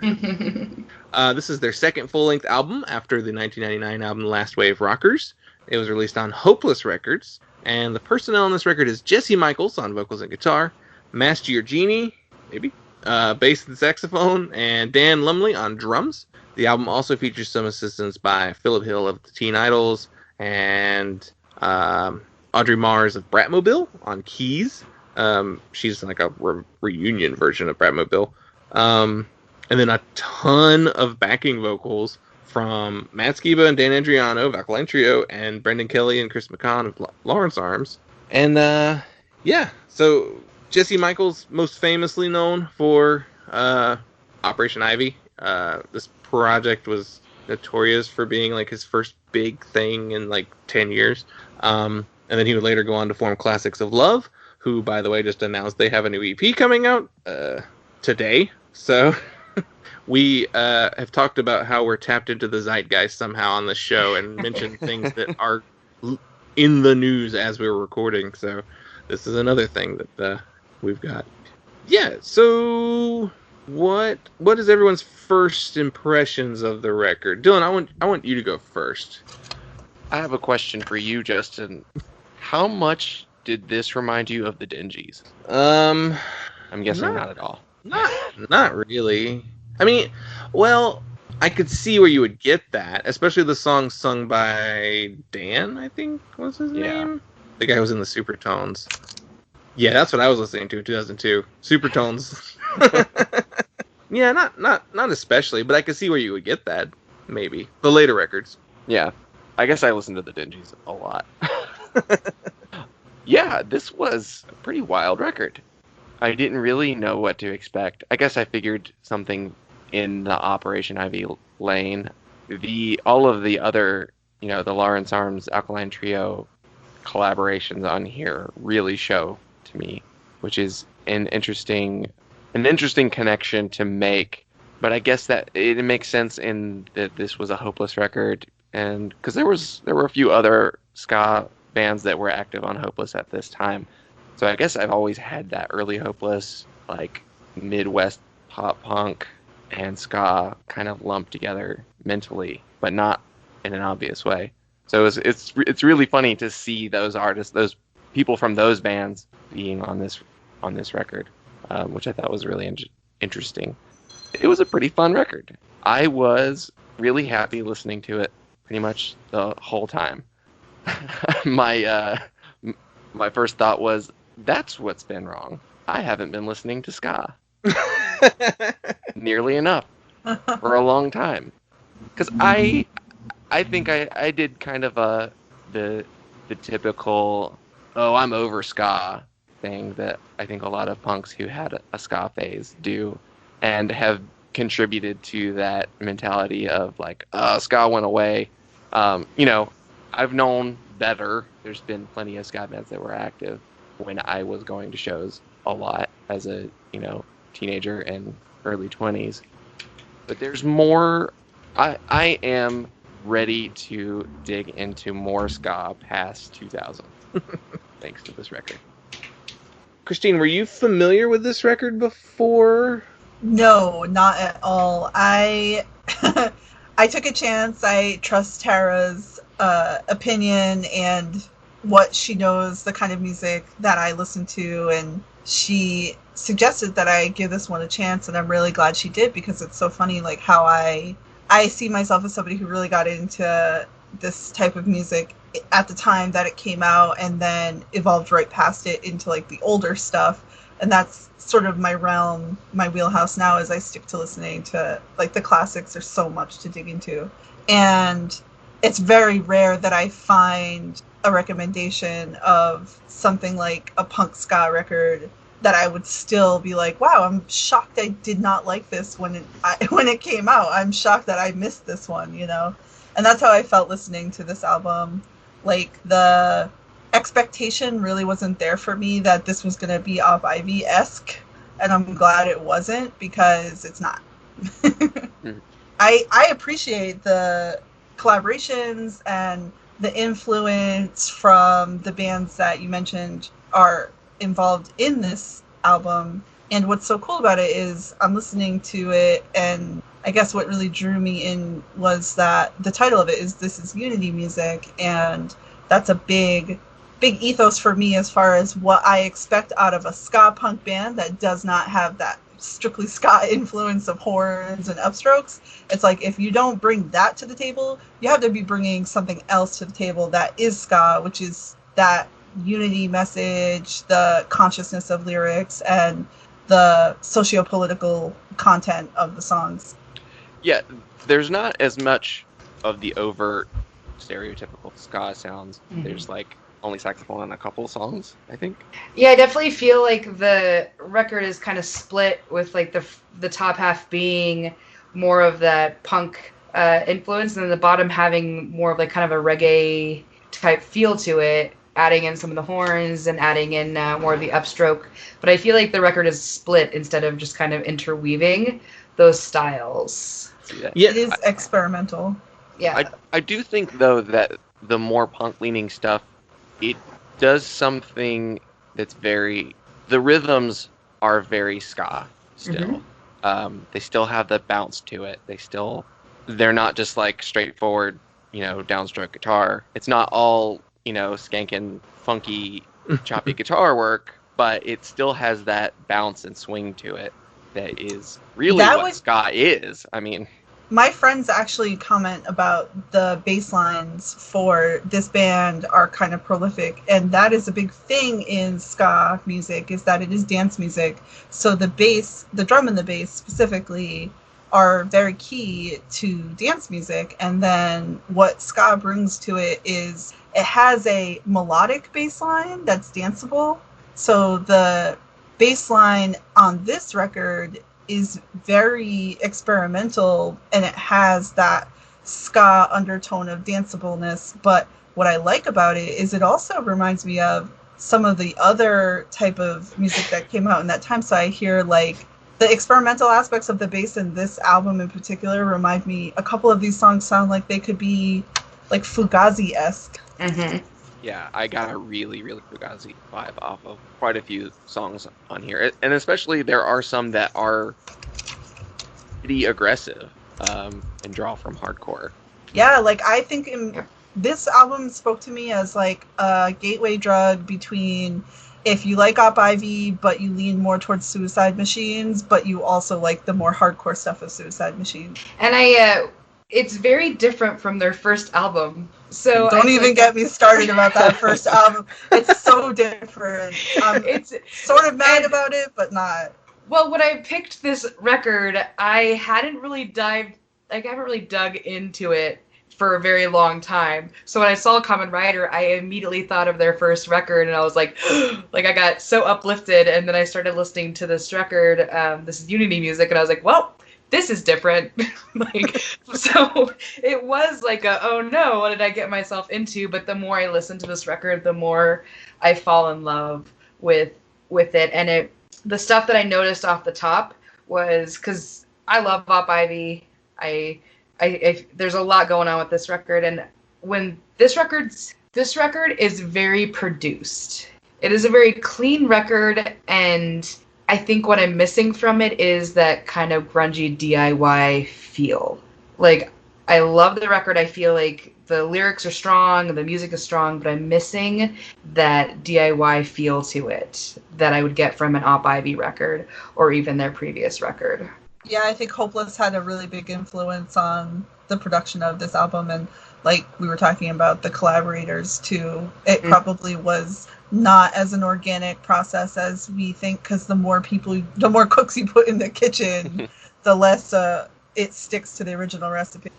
this is their second full-length album after the 1999 album Last Wave Rockers. It was released on Hopeless Records, and the personnel on this record is Jesse Michaels on vocals and guitar, Mass Giorgini, maybe, bass and saxophone, and Dan Lumley on drums. The album also features some assistance by Philip Hill of the Teen Idols and Audrey Mars of Bratmobile on keys. She's like a reunion version of Bratmobile. And then a ton of backing vocals from Matt Skiba and Dan Andriano of Alkaline Trio and Brendan Kelly and Chris McCann of Lawrence Arms. And yeah, so Jesse Michaels, most famously known for Operation Ivy. This project was notorious for being like his first big thing in like 10 years. And then he would later go on to form Classics of Love, who, by the way, just announced they have a new EP coming out today. So we have talked about how we're tapped into the zeitgeist somehow on the show and mentioned things that are in the news as we were recording. So this is another thing that we've got. Yeah, so what is everyone's first impressions of the record? Dylan, I want you to go first. I have a question for you, Justin. How much did this remind you of the Dingies? I'm guessing not at all. Not really. I mean, well, I could see where you would get that, especially the song sung by Dan, I think was his name. The guy who was in the Supertones. Yeah, that's what I was listening to in 2002. Supertones. Yeah, not especially, but I could see where you would get that, maybe. The later records. Yeah. I guess I listened to the Dingies a lot. Yeah, this was a pretty wild record. I didn't really know what to expect. I guess I figured something in the Operation Ivy lane. All of the other, the Lawrence Arms Alkaline Trio collaborations on here really show to me, which is an interesting connection to make. But I guess that it makes sense in that this was a Hopeless record, and because there were a few other ska bands that were active on Hopeless at this time. So I guess I've always had that early Hopeless, like Midwest pop punk and ska kind of lumped together mentally, but not in an obvious way. So it's really funny to see those artists, those people from those bands being on this record, which I thought was really interesting. It was a pretty fun record. I was really happy listening to it pretty much the whole time. My first thought was, that's what's been wrong. I haven't been listening to ska nearly enough for a long time. Because I think I did kind of the typical, I'm over ska thing that I think a lot of punks who had a ska phase do, and have contributed to that mentality of like, ska went away. You know, I've known better. There's been plenty of ska bands that were active when I was going to shows a lot as a, you know, teenager and early 20s. But there's more. I am ready to dig into more ska past 2000 thanks to this record. Christine, were you familiar with this record before? No, not at all. I I took a chance. I trust Tara's opinion and what she knows, the kind of music that I listen to, and she suggested that I give this one a chance, and I'm really glad she did, because it's so funny, like how I see myself as somebody who really got into this type of music at the time that it came out, and then evolved right past it into like the older stuff. And that's sort of my realm, my wheelhouse now, is I stick to listening to like the classics. There's so much to dig into. And it's very rare that I find a recommendation of something like a punk ska record that I would still be like, wow, I'm shocked I did not like this when it came out. I'm shocked that I missed this one, you know? And that's how I felt listening to this album. Like, the expectation really wasn't there for me that this was going to be Op Ivy-esque, and I'm glad it wasn't, because it's not. I appreciate the collaborations and the influence from the bands that you mentioned are involved in this album. And what's so cool about it is I'm listening to it, and I guess what really drew me in was that the title of it is This Is Unity Music, and that's a big ethos for me as far as what I expect out of a ska punk band that does not have that strictly ska influence of horns and upstrokes. It's like, if you don't bring that to the table, you have to be bringing something else to the table that is ska, which is that unity message, the consciousness of lyrics, and the socio-political content of the songs. Yeah, there's not as much of the overt stereotypical ska sounds. Mm-hmm. There's like only saxophone on a couple songs, I think. Yeah, I definitely feel like the record is kind of split, with like the top half being more of that punk influence, and then the bottom having more of like kind of a reggae type feel to it, adding in some of the horns and adding in more of the upstroke. But I feel like the record is split instead of just kind of interweaving those styles. Yeah, it is experimental. Yeah. I do think, though, that the more punk-leaning stuff, it does something that's very... The rhythms are very ska still. Mm-hmm. They still have the bounce to it. They're not just like straightforward, you know, downstroke guitar. It's not all, you know, skanking, funky, choppy guitar work, but it still has that bounce and swing to it that is really what ska is. I mean... My friends actually comment about the bass lines for this band are kind of prolific, and that is a big thing in ska music, is that it is dance music. So the bass, the drum and the bass specifically, are very key to dance music. And then what ska brings to it is it has a melodic bass line that's danceable. So the bass line on this record is very experimental, and it has that ska undertone of danceableness. But what I like about it is it also reminds me of some of the other type of music that came out in that time. So I hear like the experimental aspects of the bass in this album in particular remind me, a couple of these songs sound like they could be like Fugazi-esque. Mm-hmm. Yeah, I got a really, really Fugazi vibe off of quite a few songs on here. And especially there are some that are pretty aggressive and draw from hardcore. Yeah, like I think this album spoke to me as like a gateway drug between if you like Op Ivy, but you lean more towards Suicide Machines, but you also like the more hardcore stuff of Suicide Machines. And it's very different from their first album. So don't even get me started about that first album. It's so different. It's sort of mad about it, but not. Well, when I picked this record, I haven't really dug into it for a very long time. So when I saw Common Rider, I immediately thought of their first record, and I was like, I got so uplifted. And then I started listening to this record, This Is Unity Music, and I was like, well, this is different. So it was like oh no, what did I get myself into? But the more I listen to this record, the more I fall in love with it. And the stuff that I noticed off the top was, because I love Op Ivy. I there's a lot going on with this record, and when this record is very produced. It is a very clean record, and I think what I'm missing from it is that kind of grungy DIY feel. Like, I love the record. I feel like the lyrics are strong, the music is strong, but I'm missing that DIY feel to it that I would get from an Op Ivy record or even their previous record. Yeah, I think Hopeless had a really big influence on the production of this album, and like we were talking about the collaborators too, it probably was not as an organic process as we think, because the more cooks you put in the kitchen, the less it sticks to the original recipe.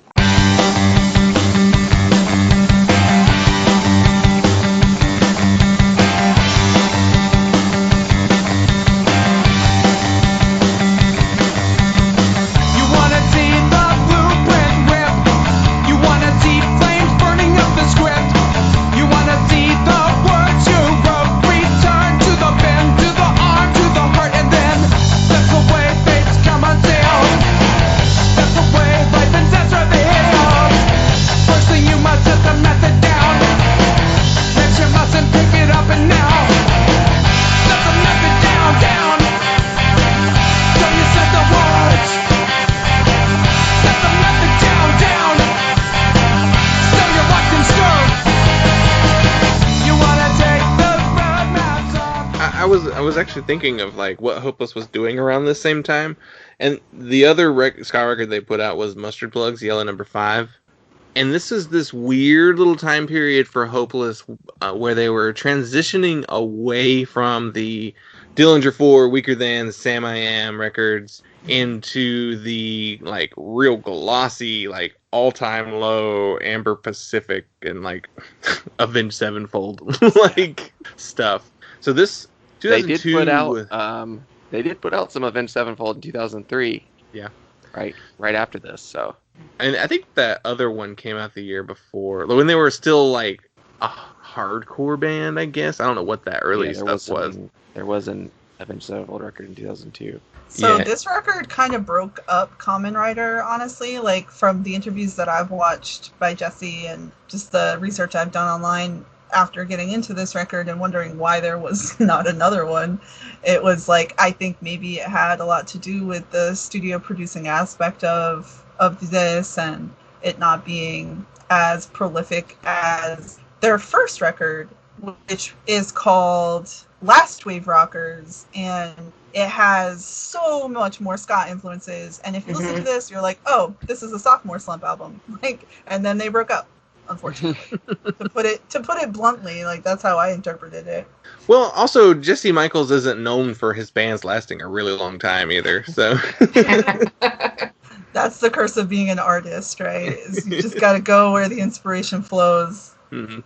I was actually thinking of like what Hopeless was doing around this same time, and the other ska record they put out was Mustard Plugs, Yellow Number 5, and this is this weird little time period for Hopeless where they were transitioning away from the Dillinger 4, Weaker Than, Sam I Am records into the like real glossy, like all-time low Amber Pacific and like Avenged Sevenfold like stuff. So this 2002, they did put out some Avenged Sevenfold in 2003. Yeah. Right after this, so. And I think that other one came out the year before, when they were still like a hardcore band, I guess. I don't know what that early stuff was. There was an Avenged Sevenfold record in 2002. So this record kind of broke up Kamen Rider, honestly. Like, from the interviews that I've watched by Jesse and just the research I've done online after getting into this record and wondering why there was not another one, it was like, I think maybe it had a lot to do with the studio producing aspect of this and it not being as prolific as their first record, which is called Last Wave Rockers, and it has so much more ska influences, and if you listen to this, you're like, oh, this is a sophomore slump album. Like, and then they broke up, unfortunately. to put it bluntly, like, that's how I interpreted it. Well, also, Jesse Michaels isn't known for his bands lasting a really long time either, so. That's the curse of being an artist, right? Is you just got to go where the inspiration flows. Mm-hmm.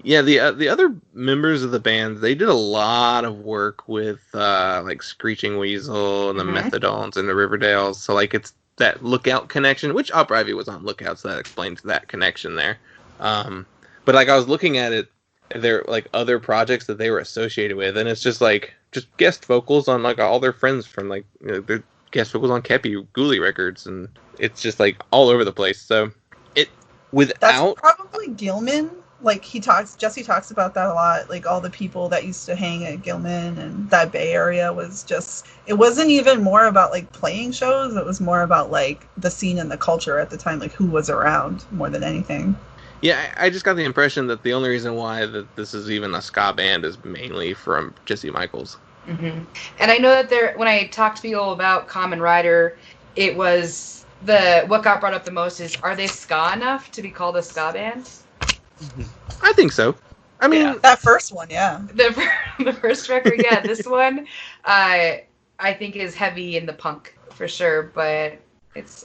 Yeah, the other members of the band, they did a lot of work with like Screeching Weasel and the Methadones and the Riverdales. So like it's that Lookout connection, which Op Ivy was on Lookout, so that explains that connection there. But like I was looking at it, there like other projects that they were associated with, and it's just like just guest vocals on like all their friends from like their guest vocals on Kepi Ghoulie records, and it's just like all over the place. So it without that's probably Gilman. Like Jesse talks about that a lot. Like all the people that used to hang at Gilman and that Bay Area was just, it wasn't even more about like playing shows. It was more about like the scene and the culture at the time, like who was around more than anything. Yeah, I just got the impression that the only reason why that this is even a ska band is mainly from Jesse Michaels. Mm-hmm. And I know that when I talked to people about Kamen Rider, it was what got brought up the most is, are they ska enough to be called a ska band? I think so. I mean, that first one, yeah. The first record, yeah. This one, I think is heavy in the punk for sure, but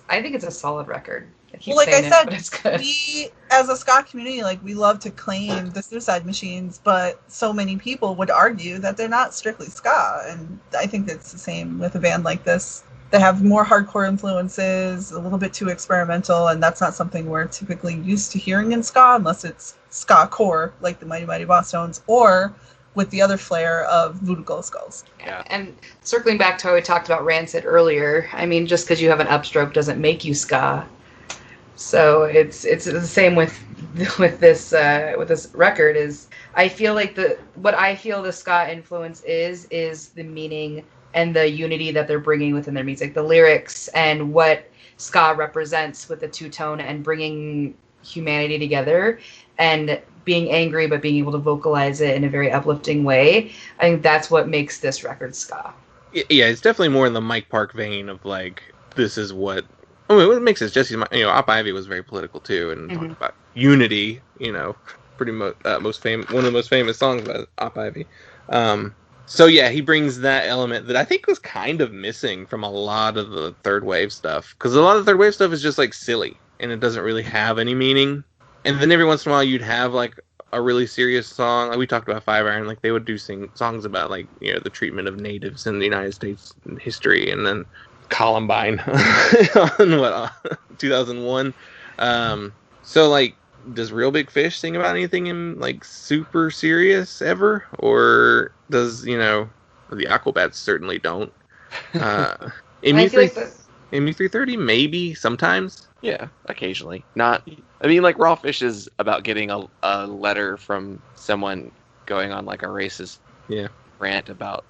I think it's a solid record. Well, like I said, we as a ska community, like we love to claim the Suicide Machines, but so many people would argue that they're not strictly ska, and I think it's the same with a band like this. that have more hardcore influences, a little bit too experimental, and that's not something we're typically used to hearing in ska, unless it's ska core, like the Mighty Mighty Bosstones, or with the other flair of Voodoo Glow Skulls. Yeah. And circling back to how we talked about Rancid earlier, I mean, just because you have an upstroke doesn't make you ska. So it's the same with this record. Is I feel like what I feel the ska influence is the meaning and the unity that they're bringing within their music, the lyrics and what ska represents with the two-tone and bringing humanity together and being angry but being able to vocalize it in a very uplifting way. I think that's what makes this record ska. Yeah, it's definitely more in the Mike Park vein of like, this is what. I mean, what makes it Jesse? Op Ivy was very political too, and talked about unity. Pretty much one of the most famous songs by Op Ivy. So yeah, he brings that element that I think was kind of missing from a lot of the third wave stuff, because a lot of the third wave stuff is just like silly and it doesn't really have any meaning. And then every once in a while you'd have like a really serious song. Like we talked about Five Iron, like they would do songs about like the treatment of natives in the United States history, and then Columbine on 2001. So like, does Real Big Fish sing about anything in like super serious ever, or does the Aquabats certainly don't? MU330 maybe sometimes. Yeah, occasionally. Not. I mean, like Raw Fish is about getting a letter from someone going on like a racist rant about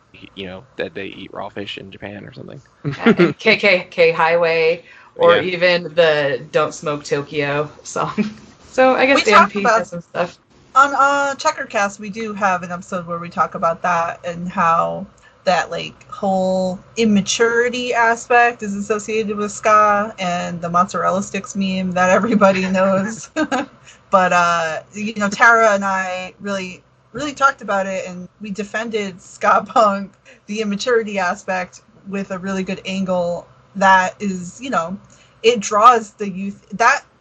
that they eat raw fish in Japan or something. And KKK Hiway, or even the Don't Smoke Tokyo song. So I guess the MP has some stuff. On Checkered Cast, we do have an episode where we talk about that and how that like whole immaturity aspect is associated with ska and the mozzarella sticks meme that everybody knows. But Tara and I really talked about it, and we defended ska punk, the immaturity aspect, with a really good angle that is, it draws the youth.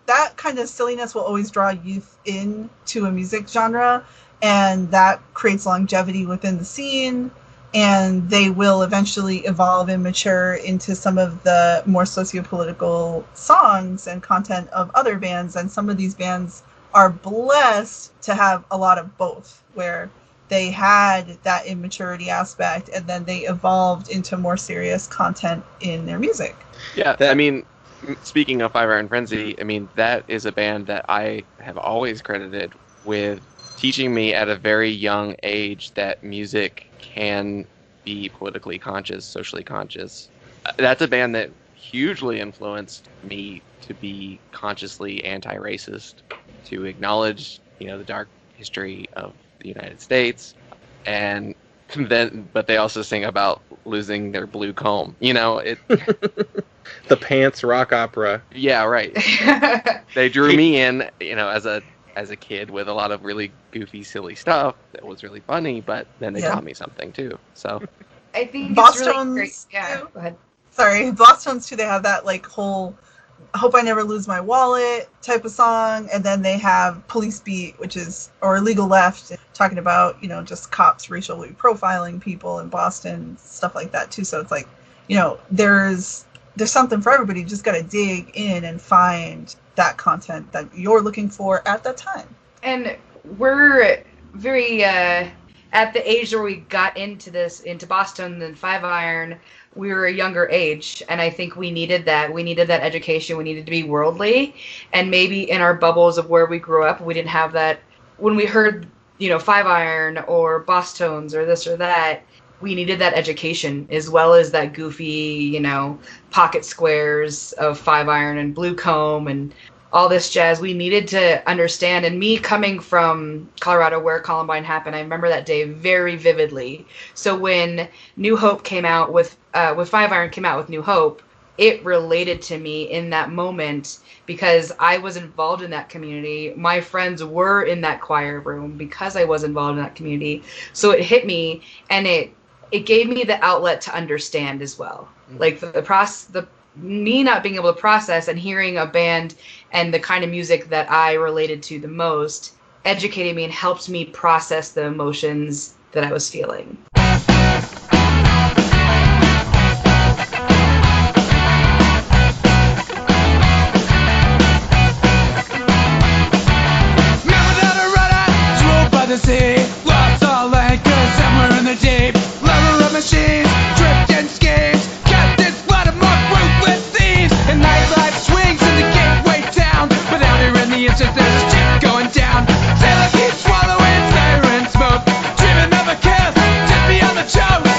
That kind of silliness will always draw youth into a music genre, and that creates longevity within the scene, and they will eventually evolve and mature into some of the more socio-political songs and content of other bands, and some of these bands are blessed to have a lot of both, where they had that immaturity aspect and then they evolved into more serious content in their music. Yeah, I mean, speaking of Five Iron Frenzy, I mean, that is a band that I have always credited with teaching me at a very young age that music can be politically conscious, socially conscious. That's a band that hugely influenced me to be consciously anti-racist, to acknowledge, the dark history of the United States, but they also sing about losing their blue comb. The pants rock opera. Yeah, right. They drew me in, as a kid with a lot of really goofy, silly stuff that was really funny, but then they taught me something too. So I think Bosstones, it's really great. Yeah, go ahead. Sorry, Bosstones too. They have that like whole "Hope I Never Lose My Wallet" type of song, and then they have Police Beat, or Legal Left, talking about just cops racially profiling people in Boston, stuff like that too. So it's like there's something for everybody. You just got to dig in and find that content that you're looking for at that time. And we're very at the age where we got into Boston and Five Iron. We were a younger age, and I think we needed that. We needed that education. We needed to be worldly, and maybe in our bubbles of where we grew up, we didn't have that. When we heard, Five Iron or Bosstones or this or that, we needed that education as well as that goofy, pocket squares of Five Iron and Blue Comb and all this jazz. We needed to understand. And me coming from Colorado, where Columbine happened, I remember that day very vividly. So when New Hope came out with Five Iron came out with New Hope, it related to me in that moment because I was involved in that community. My friends were in that choir room because I was involved in that community. So it hit me, and it gave me the outlet to understand as well. Like me not being able to process, and hearing a band and the kind of music that I related to the most educated me and helped me process the emotions that I was feeling. the sea. Lost all anchors somewhere in the deep. Level of machines, drift and schemes. Captain's blood among ruthless thieves. And nightlife swings in the gateway town. But out here in the instance there's a ship going down. Sailor keeps swallowing fire and smoke. Dreaming of a kiss just beyond the choke.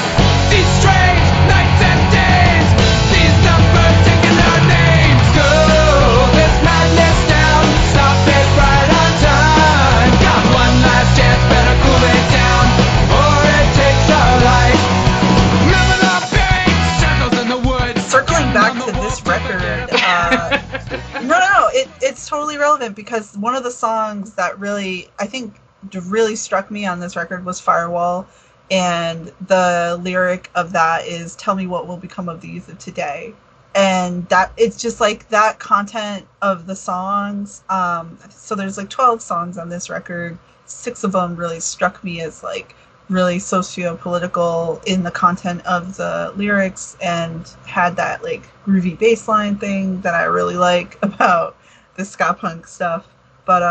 These strange nights and days. These numbers taking our names. Cool this madness down. Stop it right on time. Got one last chance, better cool it down. Or it takes our life. Remember the buried circles in the woods. Circling back to this record, no, it's totally relevant because one of the songs that really, I think, really struck me on this record was Firewall, and the lyric of that is "Tell me what will become of the youth of today," and that it's just like that content of the songs. So there's like 12 songs on this record. 6 of them really struck me as like really socio-political in the content of the lyrics and had that like groovy bass line thing that I really like about the ska punk stuff. But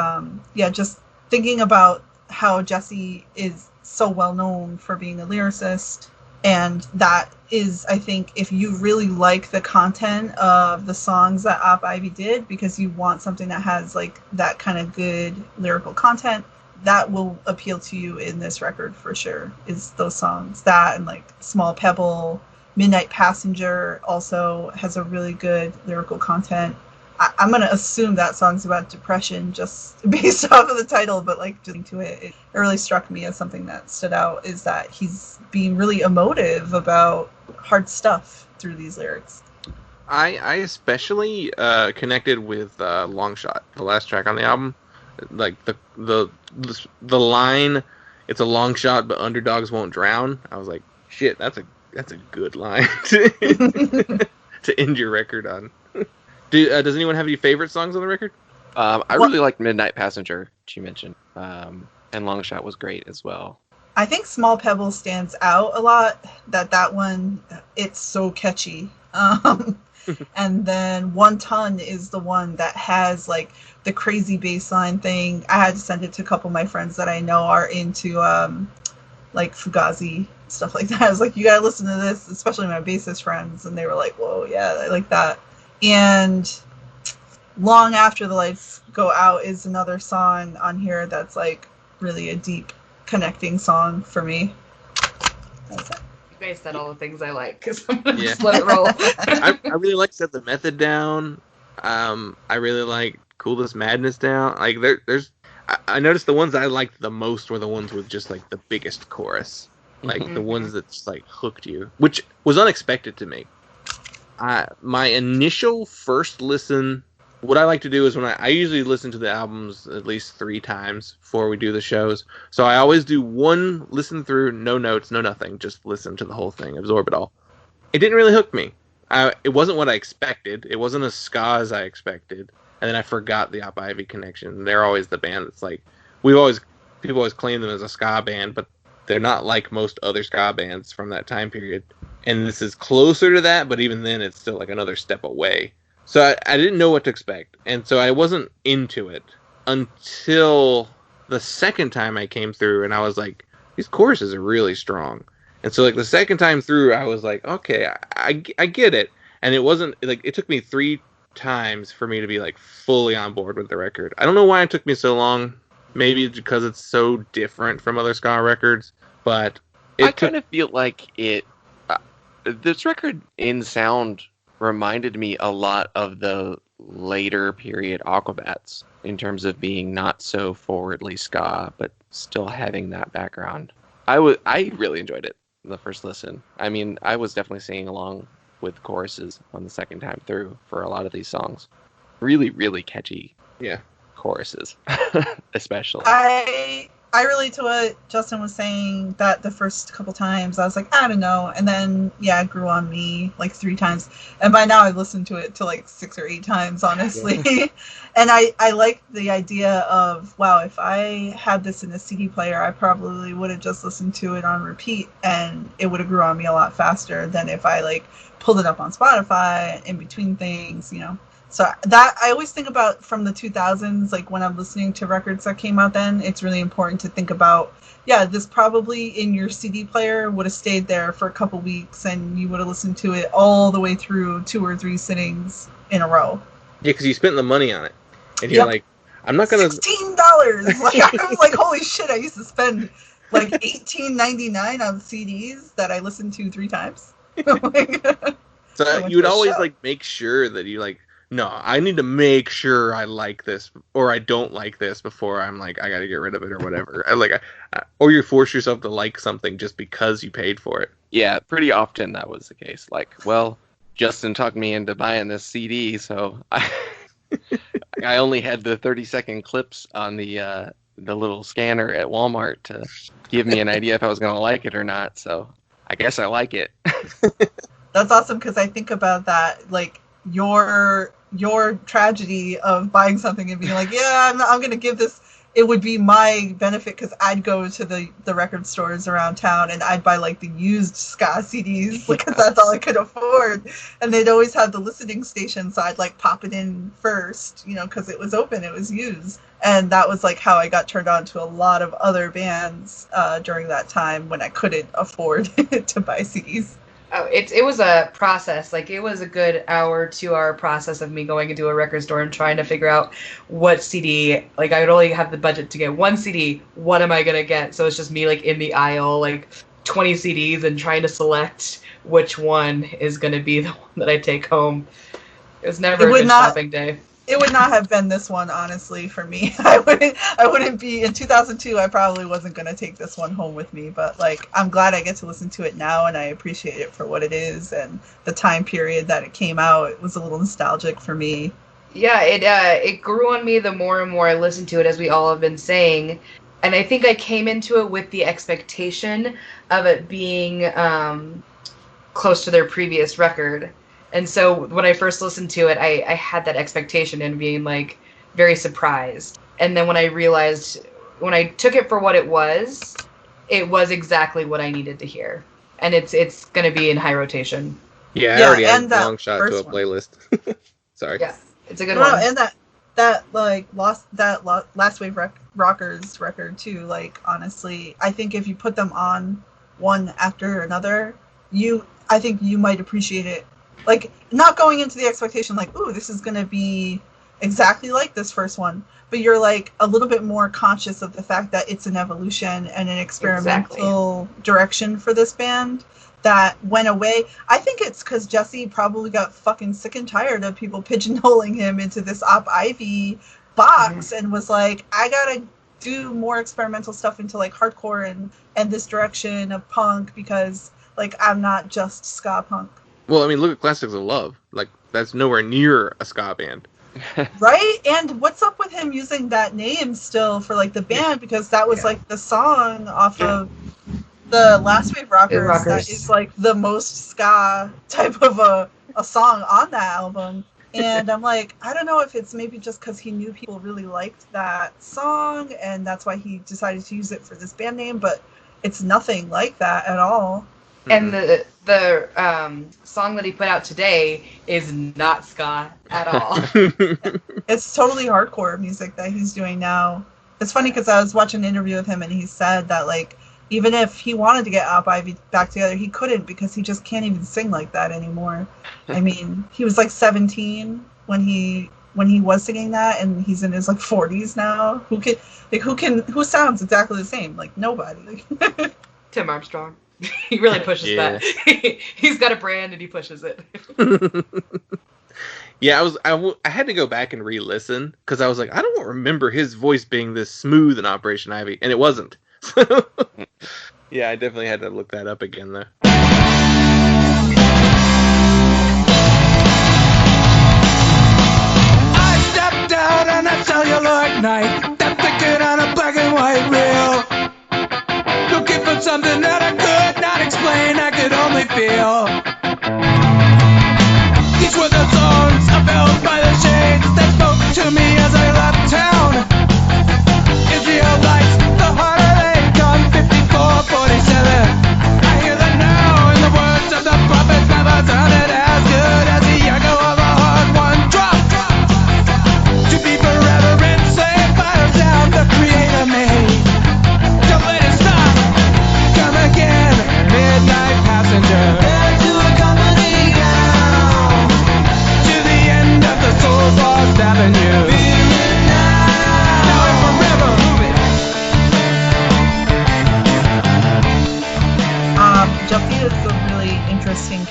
yeah, just thinking about how Jesse is so well known for being a lyricist, and that is, I think, if you really like the content of the songs that Op Ivy did, because you want something that has like that kind of good lyrical content, that will appeal to you in this record for sure, is those songs. That and like Small Pebble, Midnight Passenger also has a really good lyrical content. I'm going to assume that song's about depression just based off of the title, but like just to it really struck me as something that stood out, is that he's being really emotive about hard stuff through these lyrics. I especially connected with Long Shot, the last track on the album. Like the line, "It's a long shot, but underdogs won't drown." I was like, shit, that's a good line to end your record on. Does anyone have any favorite songs on the record? I really liked Midnight Passenger, which you mentioned, and Long Shot was great as well. I think Small Pebble stands out a lot. That one, it's so catchy. And then 1 Ton is the one that has like the crazy bass line thing. I had to send it to a couple of my friends that I know are into like Fugazi, stuff like that. I was like, you gotta listen to this, especially my bassist friends, and they were like, whoa, yeah, I like that. And Long After the Lights Go Out is another song on here that's like really a deep connecting song for me. That's it. You guys said all the things I like, because I'm going to Yeah. just let it roll. I really like Set the Method Down. I really like Cool This Madness Down. Like there's I noticed the ones I liked the most were the ones with just like the biggest chorus. Like the ones that just like hooked you, which was unexpected to me. My initial first listen, what I like to do is when I usually listen to the albums at least 3 times before we do the shows. So I always do one listen through, no notes, no nothing, just listen to the whole thing, absorb it all. It didn't really hook me. It wasn't what I expected. It wasn't as ska as I expected. And then I forgot the Op Ivy connection. They're always the band that's like, people always claim them as a ska band, but they're not like most other ska bands from that time period. And this is closer to that, but even then it's still like another step away. So I didn't know what to expect. And so I wasn't into it until the second time I came through, and I was like, these choruses are really strong. And so like the second time through, I was like, okay, I get it. And it wasn't like, it took me 3 times for me to be like fully on board with the record. I don't know why it took me so long. Maybe it's because it's so different from other ska records, but I kind of feel like this record in sound reminded me a lot of the later period Aquabats in terms of being not so forwardly ska, but still having that background. I really enjoyed it the first listen. I mean, I was definitely singing along with choruses on the second time through for a lot of these songs. Really, really catchy. Yeah. Choruses, especially. I relate to what Justin was saying, that the first couple times I was like, I don't know, and then it grew on me like 3 times, and by now I've listened to it to like 6 or 8 times, honestly. Yeah. And I like the idea of, wow, if I had this in a CD player, I probably would have just listened to it on repeat, and it would have grew on me a lot faster than if I like pulled it up on Spotify in between things, So that I always think about from the 2000s, like when I'm listening to records that came out then, it's really important to think about, yeah, this probably in your CD player would have stayed there for a couple weeks and you would have listened to it all the way through 2 or 3 sittings in a row. Yeah, because you spent the money on it. And you're like, I'm not going to... $16! Like, I was like, holy shit, I used to spend like $18.99 on CDs that I listened to 3 times. So you would always like make sure that you like, no, I need to make sure I like this or I don't like this before I'm like, I got to get rid of it or whatever. Or you force yourself to like something just because you paid for it. Yeah, pretty often that was the case. Like, well, Justin talked me into buying this CD, so I only had the 30-second clips on the little scanner at Walmart to give me an idea if I was going to like it or not. So I guess I like it. That's awesome because I think about that, like your tragedy of buying something and being like, yeah, I'm going to give this. It would be my benefit because I'd go to the record stores around town and I'd buy like the used ska CDs because that's all I could afford. And they'd always have the listening station, so I'd like pop it in first, you know, because it was open, it was used. And that was like how I got turned on to a lot of other bands during that time when I couldn't afford to buy CDs. Oh, it was a process. Like, it was a good hour, 2-hour process of me going into a record store and trying to figure out what CD. Like, I would only have the budget to get one CD. What am I gonna get? So it's just me, like, in the aisle, like 20 CDs, and trying to select which one is gonna be the one that I take home. It was never a good shopping day. It would not have been this one, honestly, for me. I wouldn't be in 2002. I probably wasn't going to take this one home with me, but like, I'm glad I get to listen to it now, and I appreciate it for what it is and the time period that it came out. It was a little nostalgic for me. Yeah, it grew on me the more and more I listened to it, as we all have been saying, and I think I came into it with the expectation of it being close to their previous record. And so when I first listened to it, I had that expectation and being like very surprised. And then when I realized, when I took it for what it was exactly what I needed to hear. And it's going to be in high rotation. Yeah, I already had a long shot to a playlist. Sorry. Yeah, it's a good one. And that like Last Wave Rockers record too. Like, honestly, I think if you put them on one after another, I think you might appreciate it. Like, not going into the expectation like, ooh, this is going to be exactly like this first one. But you're, like, a little bit more conscious of the fact that it's an evolution and an experimental direction for this band that went away. I think it's because Jesse probably got fucking sick and tired of people pigeonholing him into this Op Ivy box and was like, I got to do more experimental stuff into, like, hardcore and this direction of punk because, like, I'm not just ska punk. Well, I mean, look at Classics of Love. Like, that's nowhere near a ska band. Right? And what's up with him using that name still for, like, the band? Because that was, like, the song off of the Last Wave Rockers. That is, like, the most ska type of a song on that album. And I'm like, I don't know if it's maybe just because he knew people really liked that song, and that's why he decided to use it for this band name, but it's nothing like that at all. And the song that he put out today is not ska at all. It's totally hardcore music that he's doing now. It's funny because I was watching an interview with him and he said that, like, even if he wanted to get Op Ivy back together, he couldn't because he just can't even sing like that anymore. I mean, he was like 17 when he was singing that, and he's in his like 40s now. Who sounds exactly the same? Like, nobody. Tim Armstrong. He really pushes that. He's got a brand and he pushes it. Yeah, I had to go back and re-listen because I was like, I don't remember his voice being this smooth in Operation Ivy, and it wasn't. Yeah, I definitely had to look that up again though. I stepped out on a celluloid night, that flickered on a black and white reel, looking for something that I could not explain, I could only feel. These were the songs I felt by the shades that spoke to me as I left town. Israelites, the harder they come, 54-47. I hear them now in the words of the prophet, never sounded as good as the echo of a hard-won drop.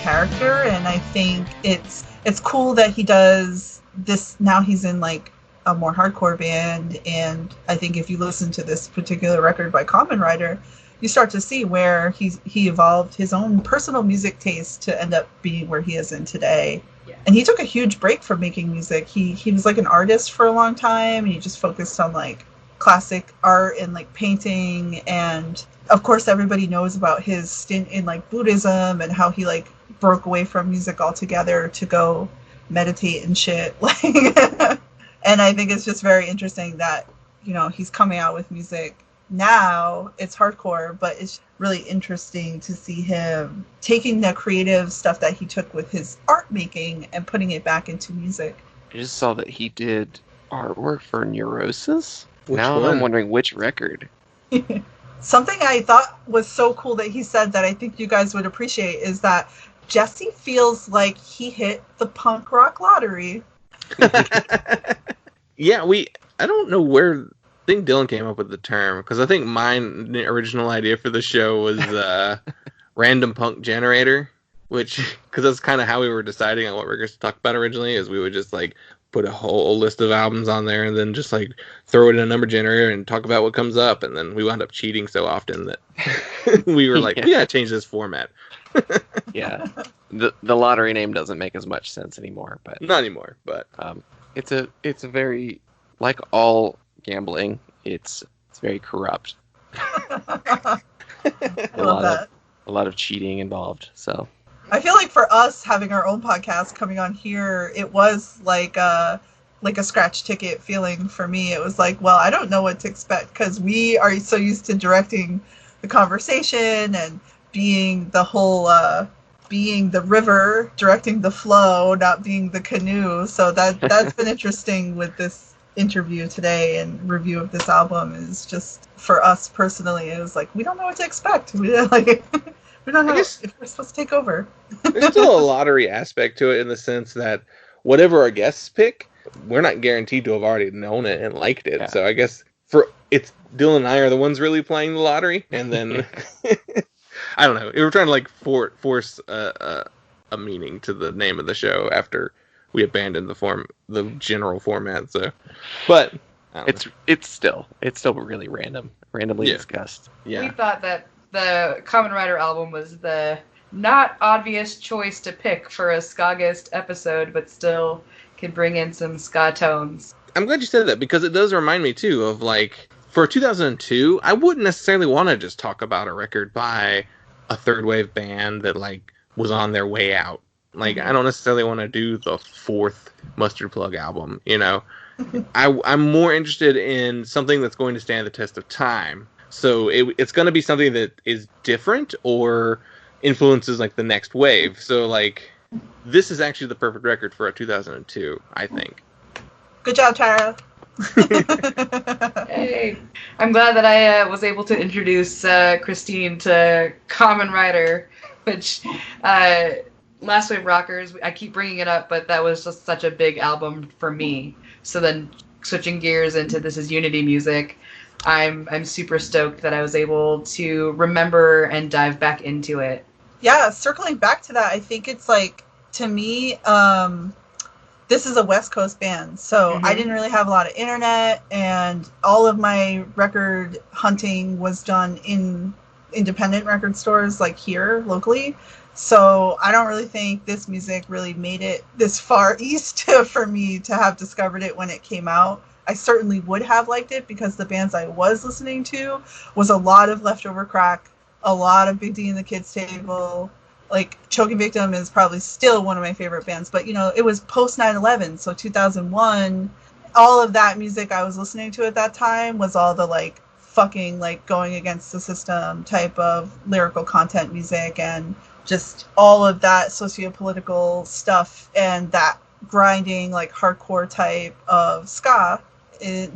character, and I think it's cool that he does this. Now he's in like a more hardcore band, and I think if you listen to this particular record by Kamen Rider, you start to see where he evolved his own personal music taste to end up being where he is in today. Yeah. And he took a huge break from making music. He was like an artist for a long time, and he just focused on like classic art and like painting. And of course everybody knows about his stint in like Buddhism and how he like broke away from music altogether to go meditate and shit. Like, and I think it's just very interesting that, you know, he's coming out with music now. It's hardcore, but it's really interesting to see him taking the creative stuff that he took with his art making and putting it back into music. I just saw that he did artwork for Neurosis. Which now one? I'm wondering which record. Something I thought was so cool that he said that I think you guys would appreciate is that Jesse feels like he hit the punk rock lottery. Yeah, I don't know where, I think Dylan came up with the term, because I think the original idea for the show was Random Punk Generator, which, because that's kind of how we were deciding on what records to talk about originally, is we would just like put a whole list of albums on there and then just like throw it in a number generator and talk about what comes up, and then we wound up cheating so often that we were like, we gotta change this format. Yeah, the lottery name doesn't make as much sense anymore, but Not anymore, but it's a very, like all gambling, it's very corrupt. I love that. A lot of cheating involved. So I feel like for us having our own podcast coming on here, it was like a scratch ticket feeling for me. It was like, well, I don't know what to expect because we are so used to directing the conversation and being the whole being the river, directing the flow, not being the canoe. So that's been interesting with this interview today and review of this album. Is just for us personally, it was like we don't know what to expect. We don't know if we're supposed to take over. there's still a lottery aspect to it in the sense that whatever our guests pick, we're not guaranteed to have already known it and liked it. Yeah. So I guess it's Dylan and I are the ones really playing the lottery, and then I don't know. We were trying to like force a meaning to the name of the show after we abandoned the general format. So, but it's still really randomly discussed. Yeah. We thought that the Kamen Rider album was the not obvious choice to pick for a SKAUGUST episode, but still could bring in some ska tones. I'm glad you said that because it does remind me too of like for 2002, I wouldn't necessarily want to just talk about a record by a third wave band that like was on their way out. Like I don't necessarily want to do the fourth Mustard Plug album, you know. I'm more interested in something that's going to stand the test of time. So it's going to be something that is different or influences like the next wave. So like this is actually the perfect record for a 2002, I think. Good job, Tara. Hey, I'm glad that I was able to introduce Christine to Kamen Rider, which Last Wave Rockers, I keep bringing it up, but that was just such a big album for me. So then switching gears into This Is Unity music, I'm super stoked that I was able to remember and dive back into it. Yeah, circling back to that, I think it's like, to me, this is a West Coast band, so I didn't really have a lot of internet, and all of my record hunting was done in independent record stores, like here, locally. So I don't really think this music really made it this far east for me to have discovered it when it came out. I certainly would have liked it because the bands I was listening to was a lot of Leftover Crack, a lot of Big D and the Kids Table. Like, Choking Victim is probably still one of my favorite bands, but, you know, it was post 9/11, so 2001. All of that music I was listening to at that time was all the, like, fucking, like, going against the system type of lyrical content music, and just all of that socio-political stuff and that grinding, like, hardcore type of ska.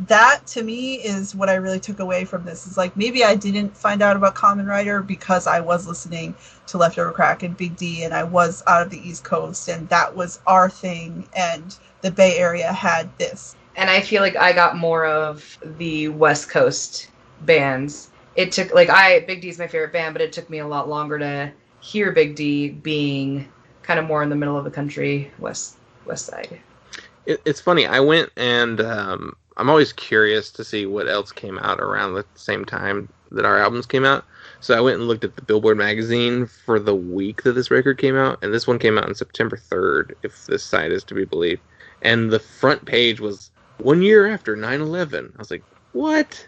That, to me, is what I really took away from this. Is like, maybe I didn't find out about Kamen Rider because I was listening to Leftover Crack and Big D, and I was out of the East Coast, and that was our thing, and the Bay Area had this. And I feel like I got more of the West Coast bands. It took, like, Big D's my favorite band, but it took me a lot longer to hear Big D, being kind of more in the middle of the country, west side. It's funny. I went and I'm always curious to see what else came out around the same time that our albums came out. So I went and looked at the Billboard magazine for the week that this record came out, and this one came out on September 3rd, if this site is to be believed. And the front page was 1 year after 9/11. I was like, what?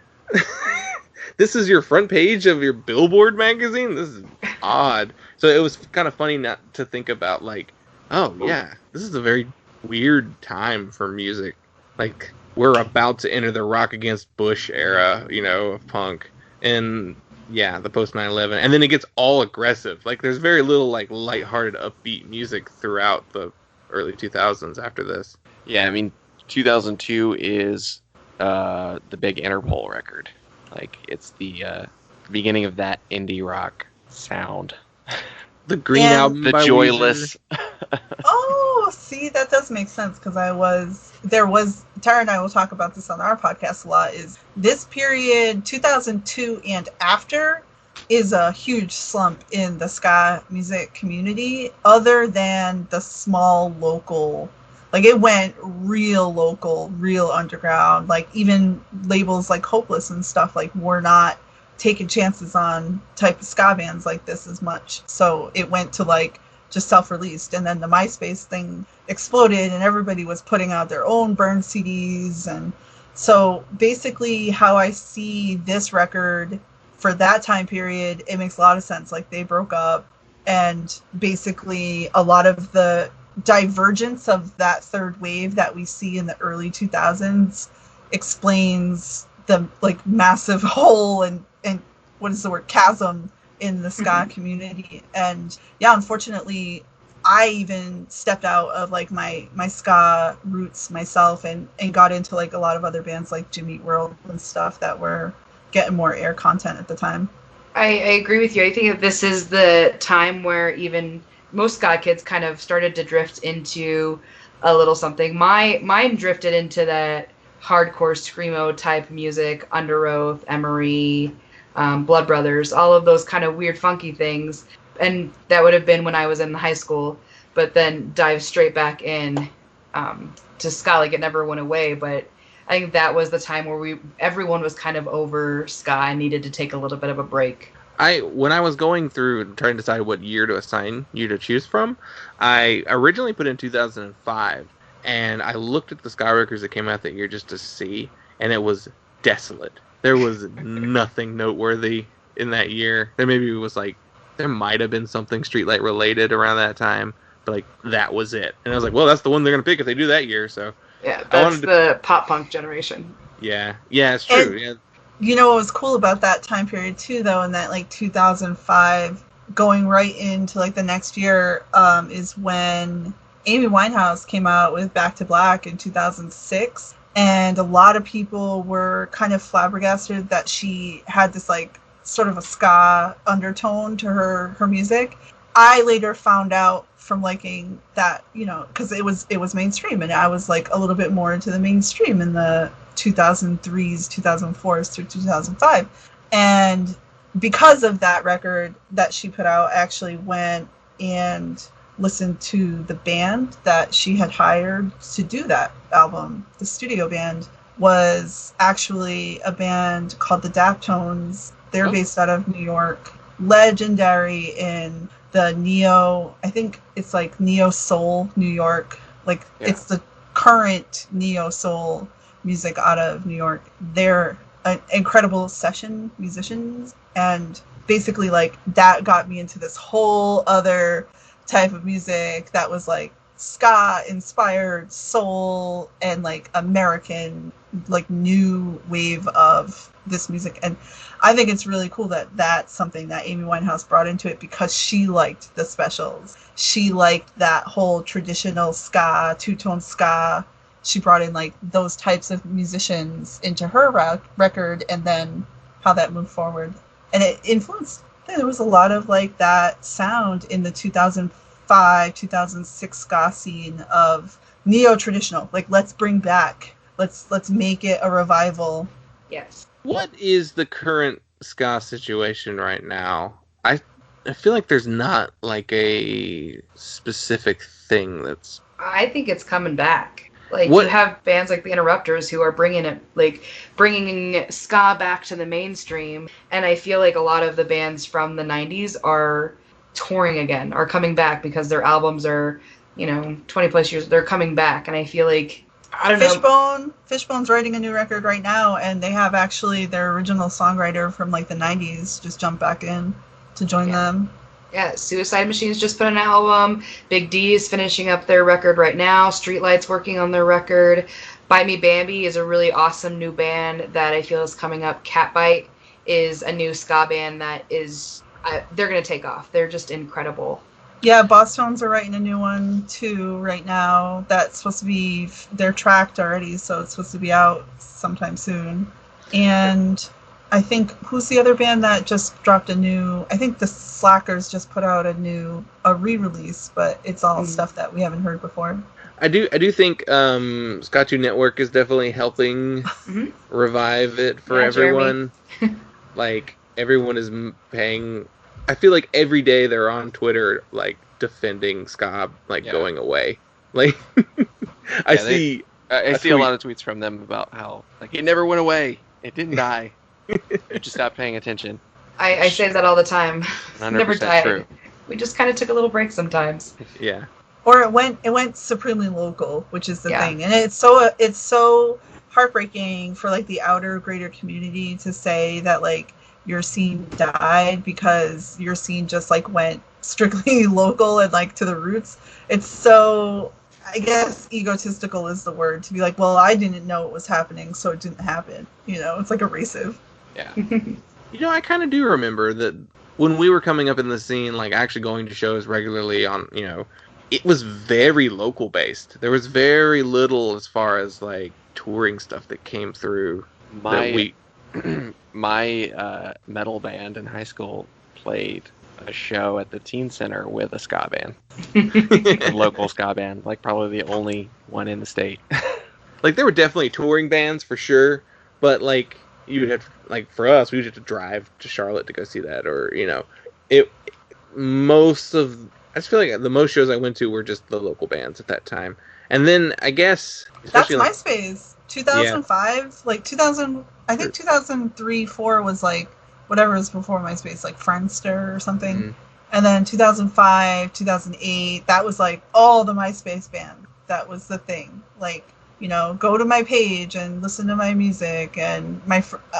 This is your front page of your Billboard magazine? This is odd. So it was kind of funny not to think about, like, oh, yeah, this is a very weird time for music. Like, we're about to enter the Rock Against Bush era, of punk. And, yeah, the post 9/11. And then it gets all aggressive. Like, there's very little, like, lighthearted, upbeat music throughout the early 2000s after this. Yeah, I mean, 2002 is the big Interpol record. Like, it's the beginning of that indie rock sound. The Green And Album The by joyless. Oh, see, that does make sense because Tara and I will talk about this on our podcast a lot, is this period, 2002 and after, is a huge slump in the ska music community, other than the small local, like it went real local, real underground, like even labels like Hopeless and stuff, like were not taking chances on type of ska bands like this as much. So it went to like just self-released, and then the MySpace thing exploded and everybody was putting out their own burned CDs. And so basically how I see this record for that time period, it makes a lot of sense. Like they broke up, and basically a lot of the divergence of that third wave that we see in the early 2000s explains the like massive hole and what is the word, chasm in the ska community. And yeah, unfortunately, I even stepped out of like my ska roots myself and got into like a lot of other bands like Jimmy Eat World and stuff that were getting more air content at the time. I agree with you. I think that this is the time where even most ska kids kind of started to drift into a little something. Mine drifted into that hardcore screamo type music, Under Oath, Emery, Blood Brothers, all of those kind of weird funky things. And that would have been when I was in high school, but then dive straight back in to ska. Like it never went away, but I think that was the time where everyone was kind of over ska and needed to take a little bit of a break. When I was going through trying to decide what year to assign you to choose from, I originally put in 2005, and I looked at the ska records that came out that year just to see, and it was desolate. There was nothing noteworthy in that year. There might have been something Streetlight related around that time, but like that was it. And I was like, well, that's the one they're gonna pick if they do that year. So yeah, that's the pop punk generation. Yeah, it's true. And, yeah. You know what was cool about that time period too, though, in that like 2005, going right into like the next year, is when Amy Winehouse came out with Back to Black in 2006, and a lot of people were kind of flabbergasted that she had this like sort of a ska undertone to her music. I later found out from liking that, because it was mainstream, and I was like a little bit more into the mainstream in the 2003s, 2004s through 2005. And because of that record that she put out, I actually went and listened to the band that she had hired to do that album. The studio band was actually a band called the Daptones. They're based out of New York. Legendary in the I think it's like neo soul New York. Like it's the current neo soul music out of New York. They're incredible session musicians, and basically like that got me into this whole other type of music that was like ska inspired soul and like American like new wave of this music. And I think it's really cool that that's something that Amy Winehouse brought into it, because she liked the specials. She liked that whole traditional ska, two-tone ska. She brought in like those types of musicians into her record, and then how that moved forward. And it influenced, there was a lot of like that sound in the 2005, 2006 ska scene of neo-traditional. Like, let's bring back, let's make it a revival. Yes. What is the current ska situation right now? I feel like there's not like a specific thing that's. I think it's coming back. Like What- you have bands like the Interrupters who are bringing ska back to the mainstream, and I feel like a lot of the bands from the '90s are touring again, are coming back because their albums are, 20 plus years. They're coming back, and I feel like I don't know. Fishbone's writing a new record right now, and they have actually their original songwriter from like the '90s just jumped back in to join them. Yeah, Suicide Machines just put an album. Big D is finishing up their record right now. Streetlight's working on their record. Bite Me Bambi is a really awesome new band that I feel is coming up. Catbite is a new ska band that is, they're going to take off. They're just incredible. Yeah, Bosstones are writing a new one too right now. That's supposed to be, they're tracked already, so it's supposed to be out sometime soon. And I think, who's the other band that just dropped a new, I think the Slackers just put out a re-release, but it's all stuff that we haven't heard before. I do think Ska 2 Network is definitely helping revive it for everyone. Like, everyone is paying. I feel like every day they're on Twitter, like, defending ska, like, going away. Like, I see a lot of tweets from them about how, like, it never went away. It didn't die. It just stopped paying attention. I say that all the time. Never died. True. We just kind of took a little break sometimes. Yeah. Or it went supremely local, which is the thing, and it's so heartbreaking for like the outer greater community to say that like your scene died because your scene just like went strictly local and like to the roots. It's so, I guess, egotistical is the word, to be like, well, I didn't know it was happening, so it didn't happen. It's like abrasive. Yeah. I kind of do remember that when we were coming up in the scene, like actually going to shows regularly on, it was very local based. There was very little as far as like touring stuff that came through. My metal band in high school played a show at the teen center with a ska band, a local ska band, like probably the only one in the state. Like there were definitely touring bands for sure, but like you would have, like for us, we would have to drive to Charlotte to go see that, or I just feel like the most shows I went to were just the local bands at that time. And then I guess that's MySpace. 2005, like 2000, I think 2003, 4 was like whatever was before MySpace, like Friendster or something. Mm-hmm. And then 2005, 2008, that was like all the MySpace band. That was the thing. Like, go to my page and listen to my music. And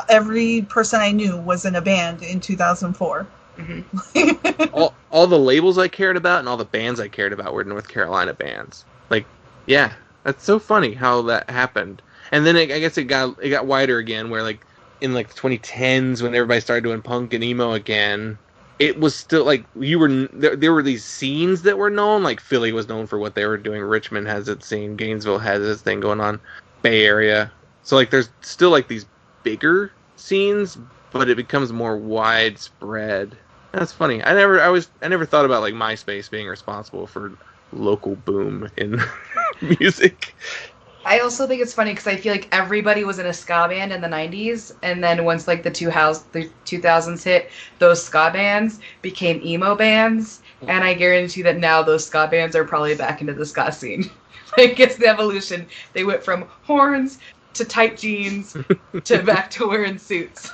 every person I knew was in a band in 2004. Mm-hmm. all the labels I cared about and all the bands I cared about were North Carolina bands. Like, yeah, that's so funny how that happened. And then I guess it got wider again, where like in like the 2010s when everybody started doing punk and emo again, it was still like there were these scenes that were known. Like Philly was known for what they were doing. Richmond has its scene. Gainesville has its thing going on. Bay Area. So like there's still like these bigger scenes, but it becomes more widespread. That's funny. I never thought about like MySpace being responsible for local boom in music. I also think it's funny because I feel like everybody was in a ska band in the 90s, and then once like the 2000s hit, those ska bands became emo bands, and I guarantee that now those ska bands are probably back into the ska scene. Like it's the evolution. They went from horns to tight jeans to back to wearing suits.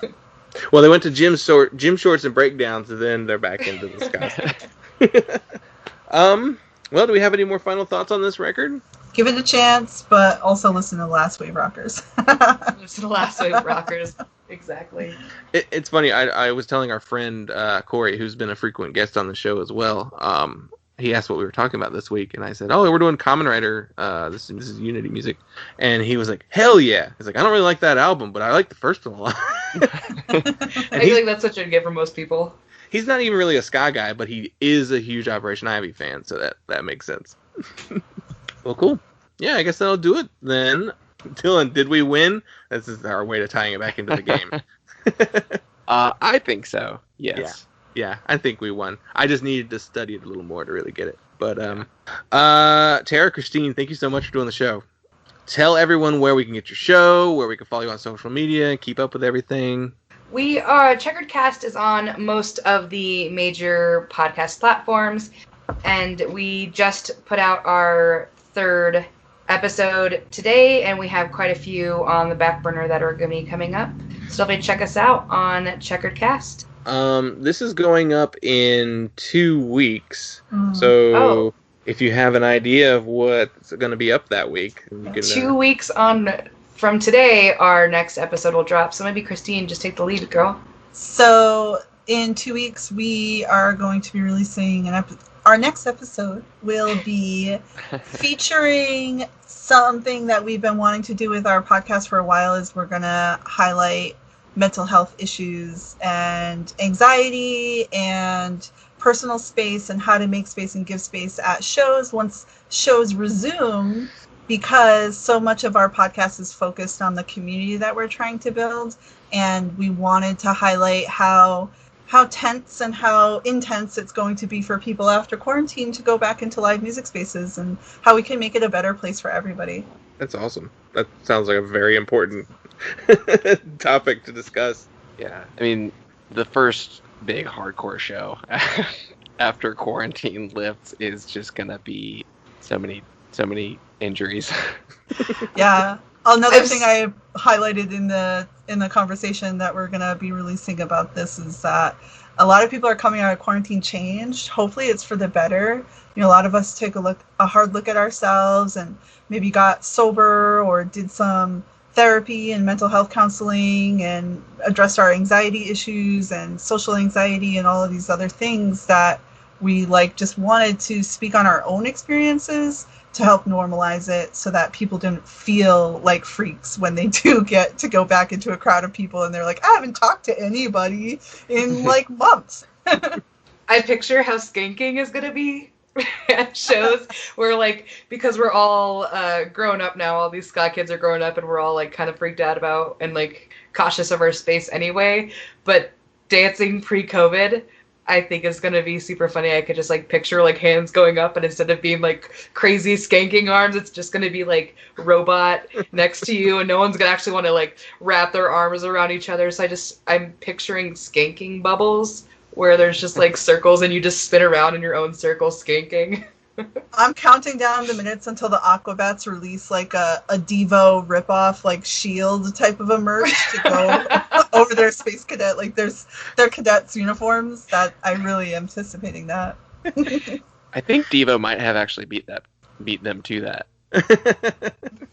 Well, they went to gym shorts and breakdowns, and then they're back into the ska. Well, do we have any more final thoughts on this record? Give it a chance, but also listen to Last Wave Rockers. Listen to Last Wave Rockers. Exactly. It's funny. I was telling our friend Corey, who's been a frequent guest on the show as well. He asked what we were talking about this week, and I said, "Oh, we're doing Kamen Rider. This is Unity music." And he was like, "Hell yeah!" He's like, "I don't really like that album, but I like the first one a lot." I feel like that's such a gift for most people. He's not even really a ska guy, but he is a huge Operation Ivy fan, so that makes sense. Well, cool. Yeah, I guess that'll do it then. Dylan, did we win? This is our way to tying it back into the game. I think so. Yes. Yeah, I think we won. I just needed to study it a little more to really get it. But Tara, Christine, thank you so much for doing the show. Tell everyone where we can get your show, where we can follow you on social media, and keep up with everything. Checkered Cast is on most of the major podcast platforms, and we just put out our 3rd episode today, and we have quite a few on the back burner that are going to be coming up. So definitely check us out on Checkered Cast. This is going up in 2 weeks, so if you have an idea of what's going to be up that week, you can, 2 weeks from today, our next episode will drop. So maybe Christine, just take the lead, girl. So in 2 weeks, we are going to be releasing our next episode will be featuring something that we've been wanting to do with our podcast for a while. Is we're going to highlight mental health issues and anxiety and personal space and how to make space and give space at shows once shows resume, because so much of our podcast is focused on the community that we're trying to build, and we wanted to highlight how tense and how intense it's going to be for people after quarantine to go back into live music spaces, and how we can make it a better place for everybody. That's awesome. That sounds like a very important topic to discuss. Yeah, I mean, the first big hardcore show after quarantine lifts is just gonna be so many injuries. Yeah. Another thing I highlighted in the conversation that we're gonna be releasing about this is that a lot of people are coming out of quarantine changed. Hopefully it's for the better. You know, a lot of us take a hard look at ourselves and maybe got sober or did some therapy and mental health counseling and addressed our anxiety issues and social anxiety and all of these other things that we just wanted to speak on our own experiences to help normalize it so that people didn't feel like freaks when they do get to go back into a crowd of people and they're like, I haven't talked to anybody in months. I picture how skanking is going to be at shows where because we're all grown up now, all these ska kids are grown up and we're all kind of freaked out about and cautious of our space anyway, but dancing pre-COVID I think is going to be super funny. I could just picture hands going up, and instead of being crazy skanking arms, it's just going to be robot next to you, and no one's going to actually want to wrap their arms around each other. So I'm picturing skanking bubbles where there's just circles and you just spin around in your own circle skanking. I'm counting down the minutes until the Aquabats release a Devo ripoff shield type of a merch to go over their space cadet. There's their cadets uniforms. That I really am anticipating that. I think Devo might have actually beat them to that.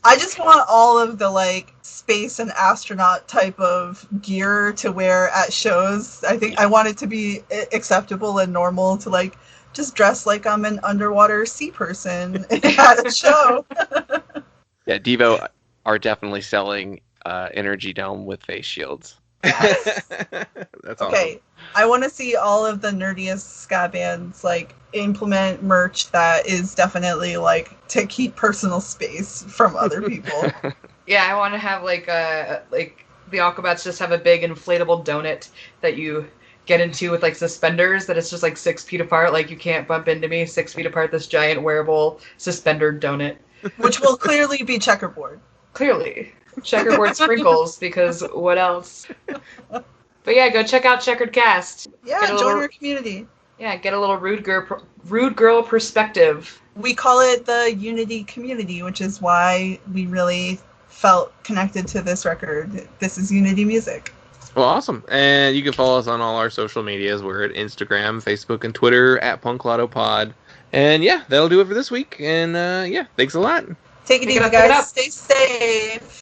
I just want all of the space and astronaut type of gear to wear at shows. I think I want it to be acceptable and normal to just dress like I'm an underwater sea person at a show. Yeah, Devo are definitely selling Energy Dome with face shields. Yes. That's okay. awesome. I want to see all of the nerdiest ska bands implement merch that is definitely to keep personal space from other people. Yeah, I want to have the Aquabats just have a big inflatable donut that you get into with suspenders that it's just 6 feet apart. You can't bump into me. 6 feet apart. This giant wearable suspended donut, which will clearly be checkerboard. Clearly, checkerboard sprinkles. Because what else? But yeah, go check out Checkered Cast. Yeah, join our community. Yeah, get a little rude girl perspective. We call it the Unity community, which is why we really felt connected to this record. This is Unity music. Well, awesome. And you can follow us on all our social medias. We're at Instagram, Facebook, and Twitter at PunkLottoPod. And yeah, that'll do it for this week. And yeah, thanks a lot. Take it easy, guys. Stay safe.